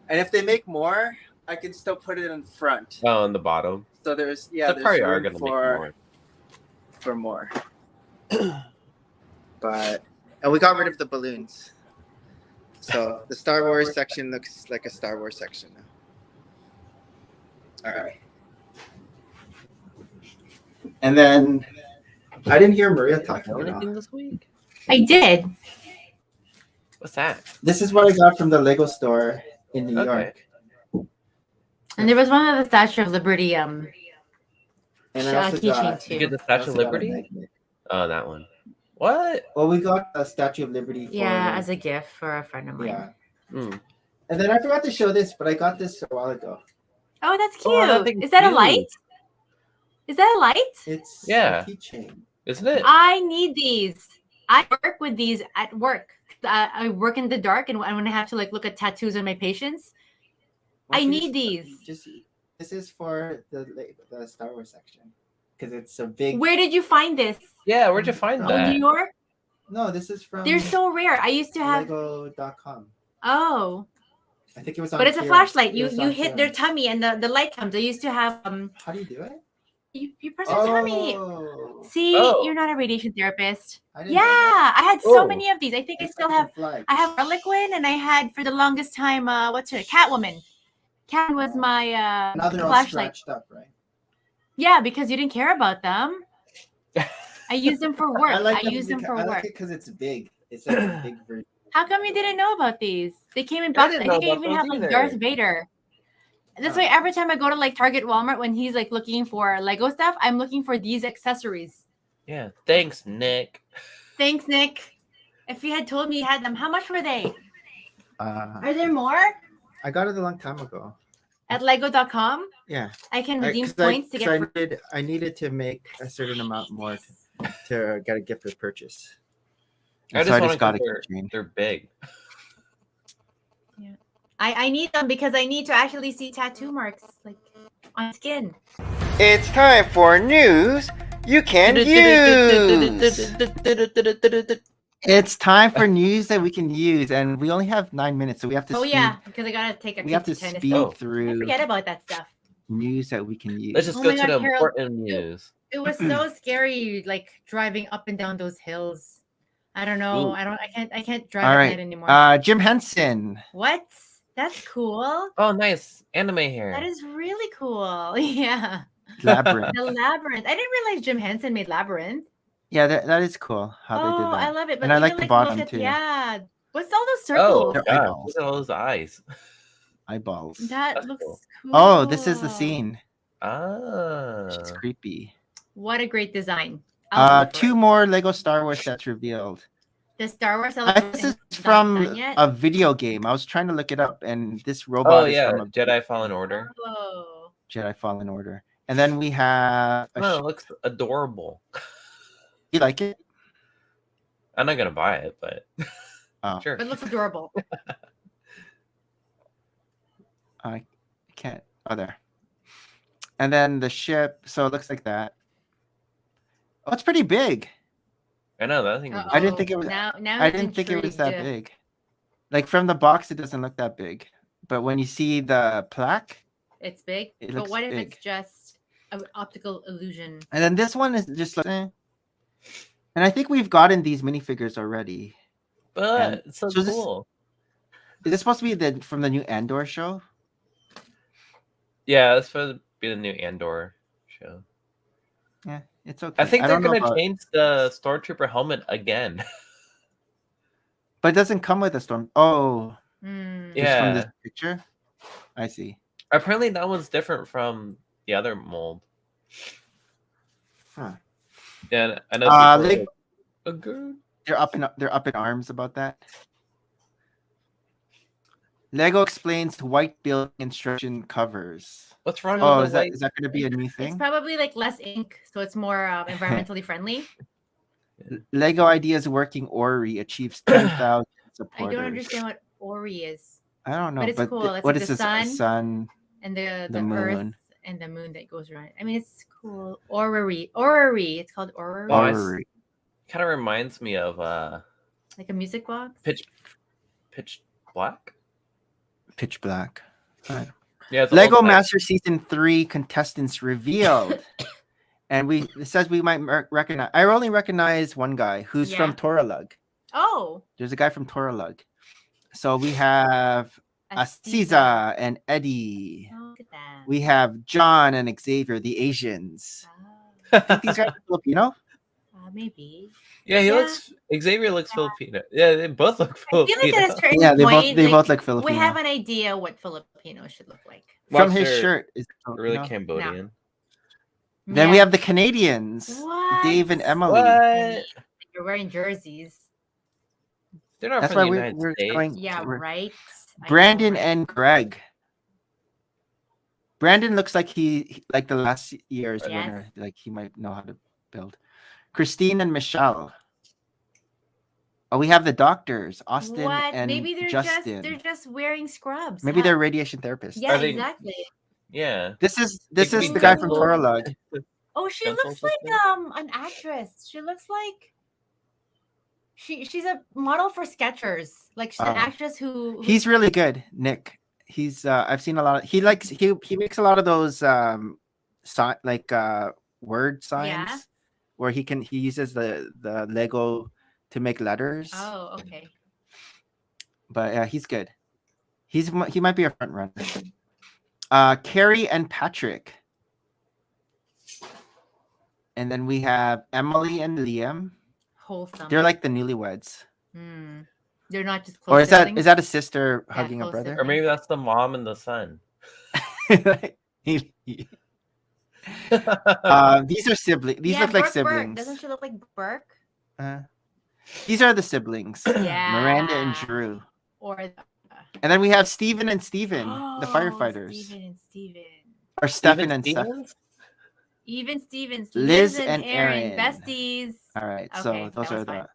And if they make more, I can still put it in front. Oh, on the bottom. So there's They there's probably are room gonna make more. for more. But and we got rid of the balloons. So the Star Wars section looks like a Star Wars section now. All right. And then I didn't hear Maria talking Know about anything this week? I did. What's that? this is what I got from the Lego store in New Okay. York. And there was one of the Statue of Liberty And I also keychain got, You get too. the I Statue also of got a Liberty? magnet. Oh, that one. What? Well, we got a Statue of Liberty for Yeah, as a gift for a friend of mine. yeah. Mm. And then I forgot to show this, but I got this a while ago. Oh, that's cute. Oh, that thing's Is that a huge. light? Is that a light? It's Yeah. a keychain. Isn't it? I need these. I work with these at work. I work in the dark, and when I have to like look at tattoos on my patients, I need these. This is for the Star Wars section because it's a big. Where did you find this? Yeah, where'd you find Oh, that? New York? No, this is from. They're so rare. I used to have. Lego.com. Oh. I think it was on. But it's a clearance. flashlight. It You was on hit their clearance. tummy and the light comes. I used to have How do you do it? you press their tummy. Oh. See, Oh. you're not a radiation therapist. I didn't Yeah, know that. I had so Oh. many of these. I think I It's still like have. a flag. I have Harlequin, and I had for the longest time. What's her Catwoman? Cat was my Now they're all flashlight. scratched up, right? Yeah, because you didn't care about them. I use them for work. I use them for I like work. it because it's big. It's like a big version. How come you didn't know about these? They came in I boxes. didn't I know think I about even those have like either. Darth Vader. That's why every time I go to like Target, Walmart, when he's like looking for Lego stuff, I'm looking for these accessories. Yeah. Thanks, Nick. Thanks, Nick. If you had told me you had them, how much were they? Are there more? I got it a long time ago. At Lego.com? Yeah. I can redeem 'Cause points to 'cause get. I needed to make a certain amount more to get a gift of purchase. I So just got want a to keychain. they're big. I need them because I need to actually see tattoo marks like on skin. It's time for news you can use. It's time for news that we can use, and we only have 9 minutes, so we have to. Oh yeah, because I gotta take a We have to kid tennis. speed Oh. I through forget about that stuff. news that we can use. Let's just Oh go my to God, the Carol. important news. It was so scary, like driving up and down those hills. I don't know. Ooh. I can't drive All at right, night anymore. Jim Henson. What? That's cool. Oh, nice anime hair. That is really cool. Yeah. Labyrinth. The Labyrinth. I didn't realize Jim Henson made Labyrinth. Yeah, that is cool how they did Oh, that. I love it. But And I even, like the look bottom, at, too. Yeah. What's all those Oh, circles? They're gosh, eyeballs. look at all those eyes. Eyeballs. That That's looks cool. cool. Oh, this is the scene. Ah. It's creepy. What a great design. I'll vote for 2 it. more Lego Star Wars sets revealed. The Star Wars This Celebration is not from done yet? a video game. I was trying to look it up, and this robot Oh is yeah, from a Jedi Fallen Order. Oh. Jedi Fallen Order. And then we have a Oh, it looks adorable. You like it? I'm not gonna buy it, but Oh. sure. But it looks adorable. I can't. Oh, there. And then the ship. So it looks like that. Oh, it's pretty big. I know that thing. I didn't think it was- Now I I'm didn't think it was that intrigued. big. Like from the box, it doesn't look that big. But when you see the plaque, It's big. It But looks what if big. it's just an optical illusion? and then this one is just like, And I think we've gotten these minifigures already. But it's so so this- cool. Is this supposed to be from the new Andor show? Yeah, that's supposed to be the new Andor show. Yeah, it's okay. I think they're don't know gonna about- change the Stormtrooper helmet again. But it doesn't come with a storm. Oh, Hmm. just from Yeah. this picture. I see. Apparently, that one's different from the other mold. Huh. Yeah, I know. people they- are like, "Oh, good." They're up in arms about that. Lego explains white building instruction covers. What's wrong Oh, with is the that white? is that going to be a new It's thing? probably like less ink, so it's more environmentally friendly. Lego Ideas Working Ori achieves 10,000 I supporters. don't understand what Ori is. I don't know, but it's cool. It's what like is the this? sun. Sun. And the The earth moon. and the moon that goes around. I mean, it's cool. Orrery. Orrery. It's called Orrery. Oh, I s- Ori. Kind of reminds me of Like a music box. Pitch Black. Pitch Black. Yeah, it's Lego old type. Master Season 3 contestants revealed. And it says we might recognize. I only recognize one guy who's from Yeah. Toralug. Oh. There's a guy from Toralug. So we have Aziza and Eddie. Oh, look at that. We have John and Xavier, the Asians. I think these guys are Filipino. Maybe. Yeah, he Yeah. looks. Xavier looks Filipino. Yeah, they both look I feel like Filipino. at a certain Yeah, they point, both look Filipino. we have an idea what Filipinos should look like. From Watch his their- shirt is really Filipino. Cambodian. Then we Yeah. have the Canadians, What? Dave and Emily. What? You're wearing jerseys. They're not That's from why the we're United States. going. Yeah, we're- right. I know, Brandon right? and Greg. Brandon looks like like the last year's Yes. winner. Like he might know how to build. Christine and Michelle. Oh, we have the doctors, Austin What? and Maybe Justin. they're just wearing scrubs. Maybe huh? they're radiation therapists. Yeah, Are they- exactly. Yeah. This is could be the guy from dental. Toralog. Oh, she Dental looks like assistant? an actress. She looks like she's a model for Skechers. Like she's an Oh. actress who He's really good, Nick. He's I've seen a lot of he makes a lot of those word signs Yeah. where he uses the Lego to make letters. Oh, okay. But yeah, he's good. He might be a front runner. Carrie and Patrick. And then we have Emily and Liam. Wholesome. They're like the newlyweds. Hmm. They're not just close. Or is siblings? that a sister Yeah, hugging a close brother? Or maybe that's the mom and the son. These are siblings. These Yeah, look like Burke. siblings. Doesn't she look like Burke? These are the siblings. Yeah. Miranda and Drew. Or And then we have Steven and Steven, the Oh, firefighters. Steven and Steven. Or Stefan and Stefan. Even Stevens. Liz and Aaron. Aaron. Besties. All right, Okay, so that those was are fine. the.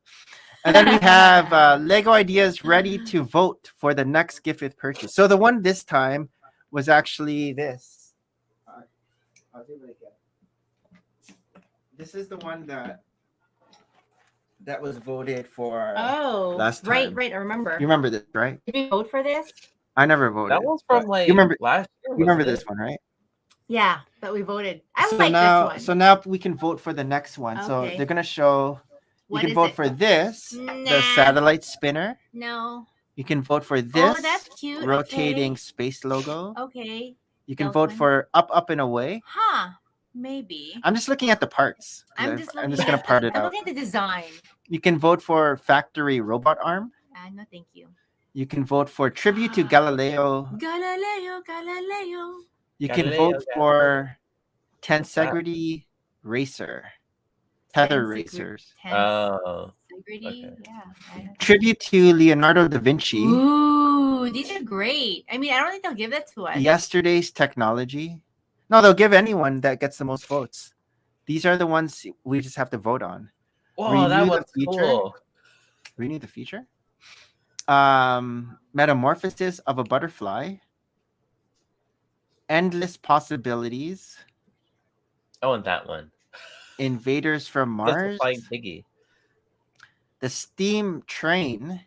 And then we have Lego ideas ready to vote for the next gift with purchase. So the one this time was actually this. I'll see what I get. This is the one that was voted for. Oh, last right, time. right. I remember. You remember this, right? Did we vote for this? I never voted. That was from but like you remember. last year. You remember wasn't this one, right? Yeah, but we voted. I so like now, this one. so now we can vote for the next one. So Okay. they're gonna show. You What can is vote it? for this, the Nah. satellite spinner. No. You can vote for this Oh, that's cute. rotating Okay. space logo. Okay. You can Delta vote one. for up and away. Huh. Maybe. I'm just looking at the parts. 'cause I'm just gonna part it I'm out. looking at the design. You can vote for factory robot arm. No, thank you. You can vote for tribute to Galileo. Galileo. You can Galileo, vote for tensegrity racer, tether Tensegrity. racers. Oh. Integrity. Okay. Yeah. Tribute to Leonardo da Vinci. Ooh, these are great. I mean, I don't think they'll give that to us. Yesterday's technology. No, they'll give anyone that gets the most votes. These are the ones we just have to vote on. Whoa, that Renew the one's feature? cool. Renew the feature. Metamorphosis of a butterfly. Endless possibilities. I want that one. Invaders from That's the Mars. flying piggy. The steam train.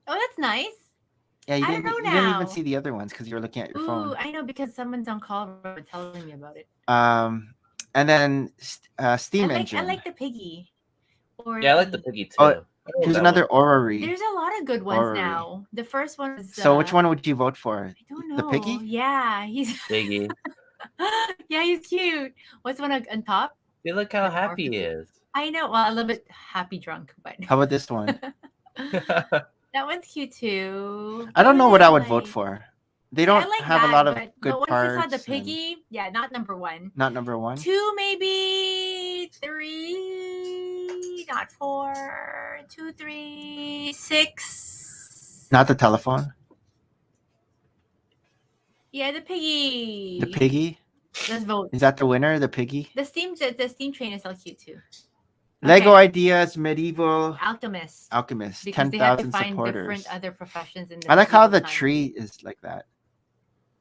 Oh, that's nice. Yeah, you I didn't, know you didn't even now. see the other ones because you were looking at your Ooh, phone. I know because someone's on call telling me about it. And then steam engine. I like the piggy. Or Yeah, I like the piggy too. Oh, I want Here's that another one. orrery. There's a lot of good ones Orrery. now. The first one was. So which one would you vote for? I don't know. The piggy? Yeah, he's. Piggy. Yeah, he's cute. What's one on top? See, look how happy he is. I know. Well, a little bit happy drunk, but How about this one? that one's cute too. I don't know what I would like? vote for. They I don't like have that, a lot of but good once parts. you saw the and piggy, yeah, not number one. Not number one. 2, maybe 3, not 4. 2, 3, 6. Not the telephone. Yeah, the piggy. The piggy. Let's vote. Is that the winner? The piggy. The steam train is so cute too. Lego Okay. Ideas Medieval Alchemist. Alchemist. Because they have to 10,000 find supporters. different other professions in. I like how the medieval time. tree is like that.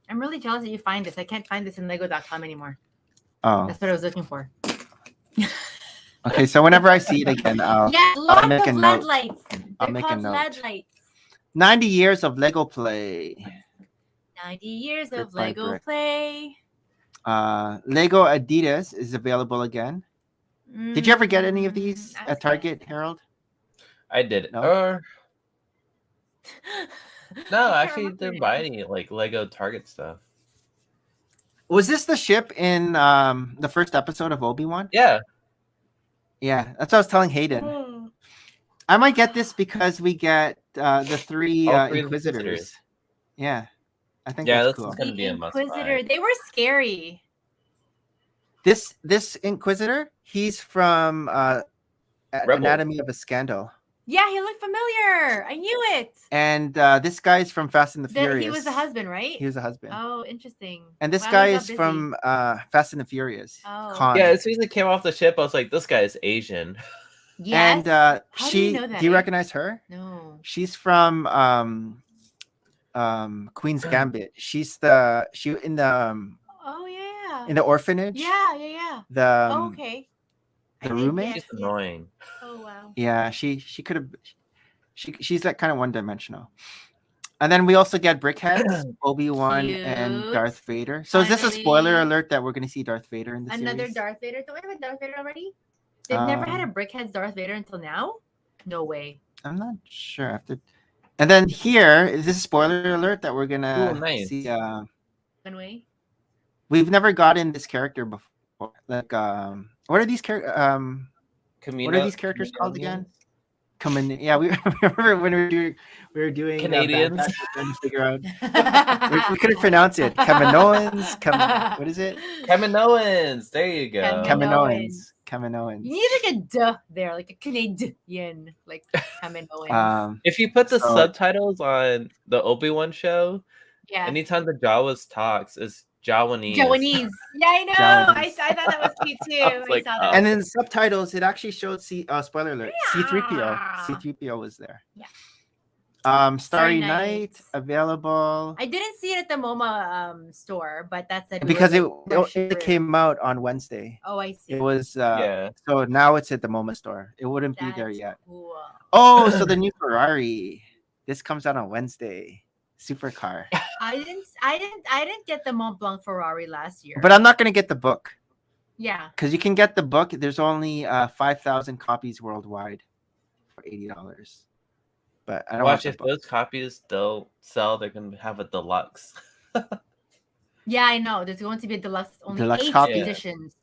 I'm really jealous that you find this. I can't find this in Lego.com anymore. Oh, That's what I was looking for. okay. So whenever I see it again, Yeah, lots make a of note. LED lights. I'll They're make a called note. LED lights. 90 years of Lego play. 90 years Brick of by Lego brick. play. Lego Adidas is available again. Did you ever get any of these I was at Target, Harold? I did. No? Or no, I can't actually remember didn't now. buy any like Lego Target stuff. Was this the ship in the first episode of Obi-Wan? Yeah. Yeah, that's what I was telling Hayden. I might get this because we get the three All three Inquisitors. Inquisitors. Yeah, I think Yeah, that's this cool. is gonna The be a must Inquisitor. buy. They were scary. This Inquisitor, he's from Rebels. Anatomy of a Scandal. Yeah, he looked familiar. I knew it. And this guy's from Fast and the Furious. He was the husband, right? He was the husband. Oh, interesting. And this Wow, guy he got is busy. from Fast and the Furious. Oh. Khan. Yeah, as soon as it came off the ship, I was like, this guy is Asian. Yes. And How do you she, know that, do you eh? recognize her? No. She's from Queen's Gambit. She in the Oh yeah. in the orphanage. Yeah. The Oh, okay. the I think, roommate? yes, She's yes. annoying. Oh wow. Yeah, she could have. She's like kind of one-dimensional. And then we also get Brickheadz, Obi-Wan, and Cute. Darth Vader. So is this a spoiler Finally. alert that we're going to see Darth Vader in the Another series? Darth Vader. Don't we have a Darth Vader already? They've never had a Brickheadz Darth Vader until now? No way. I'm not sure. After, and then here is this a spoiler alert that we're gonna Ooh, nice. see. One way. We've never gotten this character before. Like, what are these characters? What are these characters called again? Yeah, we remember when we were doing Canadians. trying to figure out. we couldn't pronounce it. Kaminoans. What is it? Kaminoans. There you go. Kaminoans. Kaminoans. You need like a duh there, like a Canadian, like Kaminoans. If you put the So- subtitles on the Obi-Wan show, Yeah. anytime the Jawas talks, it's Jawanese. Jawanese. Yeah, I know. Jawanese. I thought that was cute too. I was like, I saw oh. that. And in subtitles, it actually showed spoiler alert. C3PO. Yeah. C3PO was there. Yeah. Starry Starry Night Night. available. I didn't see it at the MoMA store, but that's a Because it Sure. came out on Wednesday. Oh, I see. It was Yeah. so now it's at the MoMA store. It wouldn't be there That's yet. Cool. Oh, so the new Ferrari. This comes out on Wednesday. Supercar. I didn't get the Mont Blanc Ferrari last year. But I'm not gonna get the book. yeah. Because you can get the book. There's only 5,000 copies worldwide for $80. But I don't Watch, want if those copies don't sell, they're going to have a deluxe. Yeah, I know. There's going to be a deluxe, only Deluxe 8 copy? editions.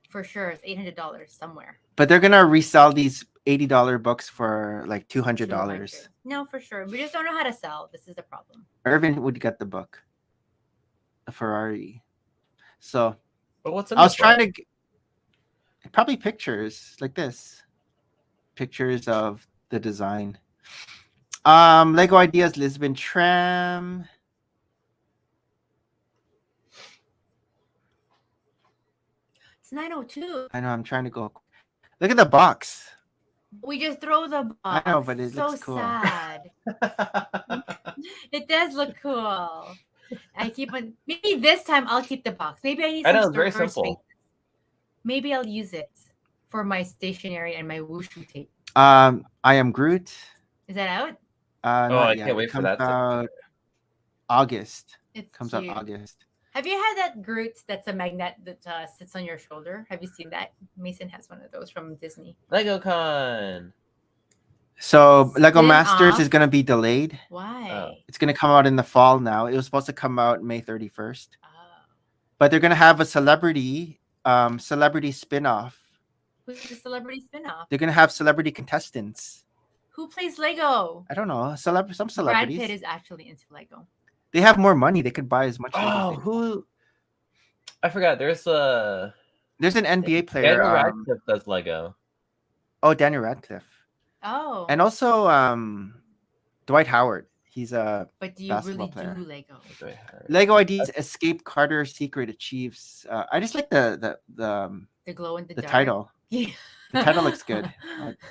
For sure. It's $800 somewhere. But they're gonna resell these $80 books for like $200. No, for sure. We just don't know how to sell. This is the problem. Errvin would get the book. A Ferrari. So But what's in I was the trying book? to probably pictures like this. Pictures of the design. Lego Ideas Lisbon Tram. It's 9:02. I know I'm trying to go. Look at the box. We just throw the box. I know, but it so looks cool. sad. It does look cool. I keep on. Maybe this time I'll keep the box. Maybe I need. I Some know, it's very storage simple. space. Maybe I'll use it for my stationery and my wushu tape. I Am Groot. Is that out? Not I yet. can't It wait for comes that to- out August. It Comes out August. Have you had that Groot that's a magnet that sits on your shoulder? Have you seen that? Mason has one of those from Disney. LegoCon. So Lego Spin Masters off. is gonna be delayed. Why? Oh. It's gonna come out in the fall now. It was supposed to come out May 31st. Oh. But they're gonna have a celebrity spin-off. Who's the celebrity spinoff? They're gonna have celebrity contestants. Who plays Lego? I don't know. Some Brad celebrities. Pitt is actually into Lego. They have more money. They could buy as much. Lego Oh, as they- who? I forgot. There's a There's an NBA player. Daniel Radcliffe does Lego. Daniel Radcliffe. Oh. And also Dwight Howard. He's a but do you basketball really player. do Lego? Lego Ideas Escape Carter Secret Achieves. I just like the The glow in the dark. title. Yeah. The title looks good.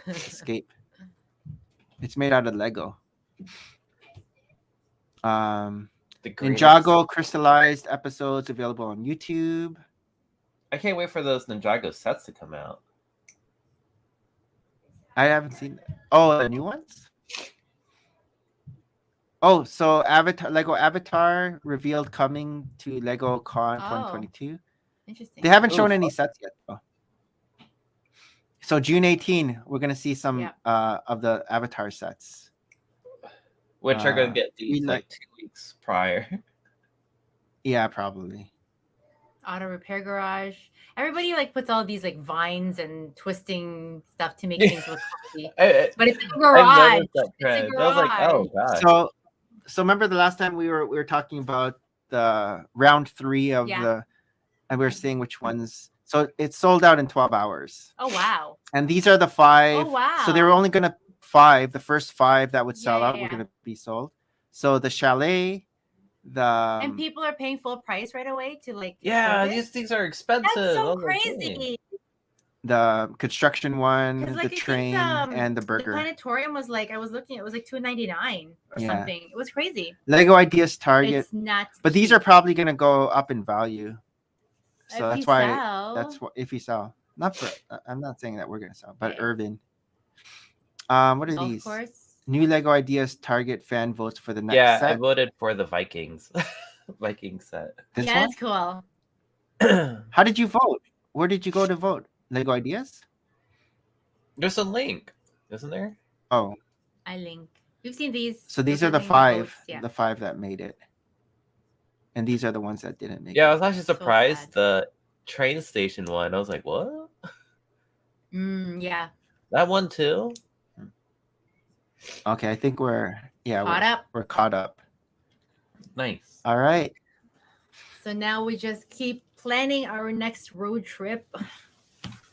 Escape. It's made out of Lego. The greatest- Ninjago crystallized episodes available on YouTube. I can't wait for those Ninjago sets to come out. I haven't seen. Oh, the new ones. Oh, so Lego Avatar revealed coming to Lego Con 2022. Interesting. They haven't shown Ooh, any sets yet though. So June 18, we're gonna see some Yeah. of the Avatar sets. Which are going to get we these like- like 2 weeks prior. Yeah, probably. Auto repair garage. Everybody like puts all these like vines and twisting stuff to make things look funky. But it's a I garage. noticed that trend. a I was like, oh garage. god. So remember the last time we were talking about the round 3 of Yeah. and we were seeing which ones. So it's sold out in 12 hours. Oh wow. And these are the 5. Oh wow. So they were only gonna 5, the first 5 that would sell out were Yeah. going to be sold. So the chalet, the And people are paying full price right away to like. Yeah, reserve it? these things are expensive. That's so I was like, dang. crazy. the construction one, 'Cause, the like, I think, train, and the The burger. planetarium was like, I was looking, it was like $299 or Yeah. something. It was crazy. Lego Ideas Target, It's not. but these are probably going to go up in value. So If that's you why sell. that's what if you sell. Not for I'm not saying that we're going to sell, but Okay. Errvin. What are Of these? course. New Lego Ideas Target fan votes for the next Yeah, I set. voted for the Vikings. Viking set. This Yeah, one? that's cool. How did you vote? Where did you go to vote? Lego Ideas? There's a link, isn't there? Oh, I link. We've seen these. so these Those are the links 5, votes, Yeah. the 5 that made it, and these are the ones that didn't make Yeah, I it. was actually So surprised sad. the train station one. I was like, what? Yeah. That one too? Okay, I think we're Caught up. we're caught up. Nice. All right. So now we just keep planning our next road trip.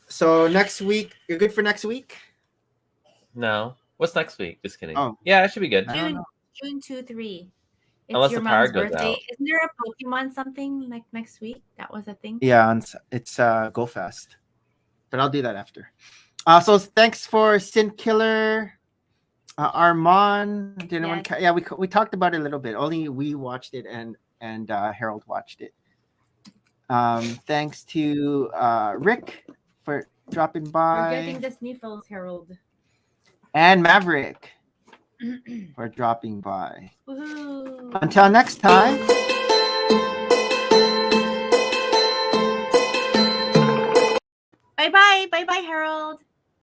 So next week, you're good for next week? No. What's next week? Just kidding. Oh. Yeah, it should be good. I don't June, know. June 2, 3. It's Unless your the power mom's goes birthday. out. Isn't there a Pokemon something like next week? That was a thing. Yeah, it's Go Fast, but I'll do that after. So thanks for Sin Killer, Armand. Did anyone? Yes. Yeah, we talked about it a little bit. Only we watched it, and Harold watched it. Thanks to Rick for dropping We're by, getting the sniffles, Harold. and Maverick for dropping by. Woohoo. Until next time.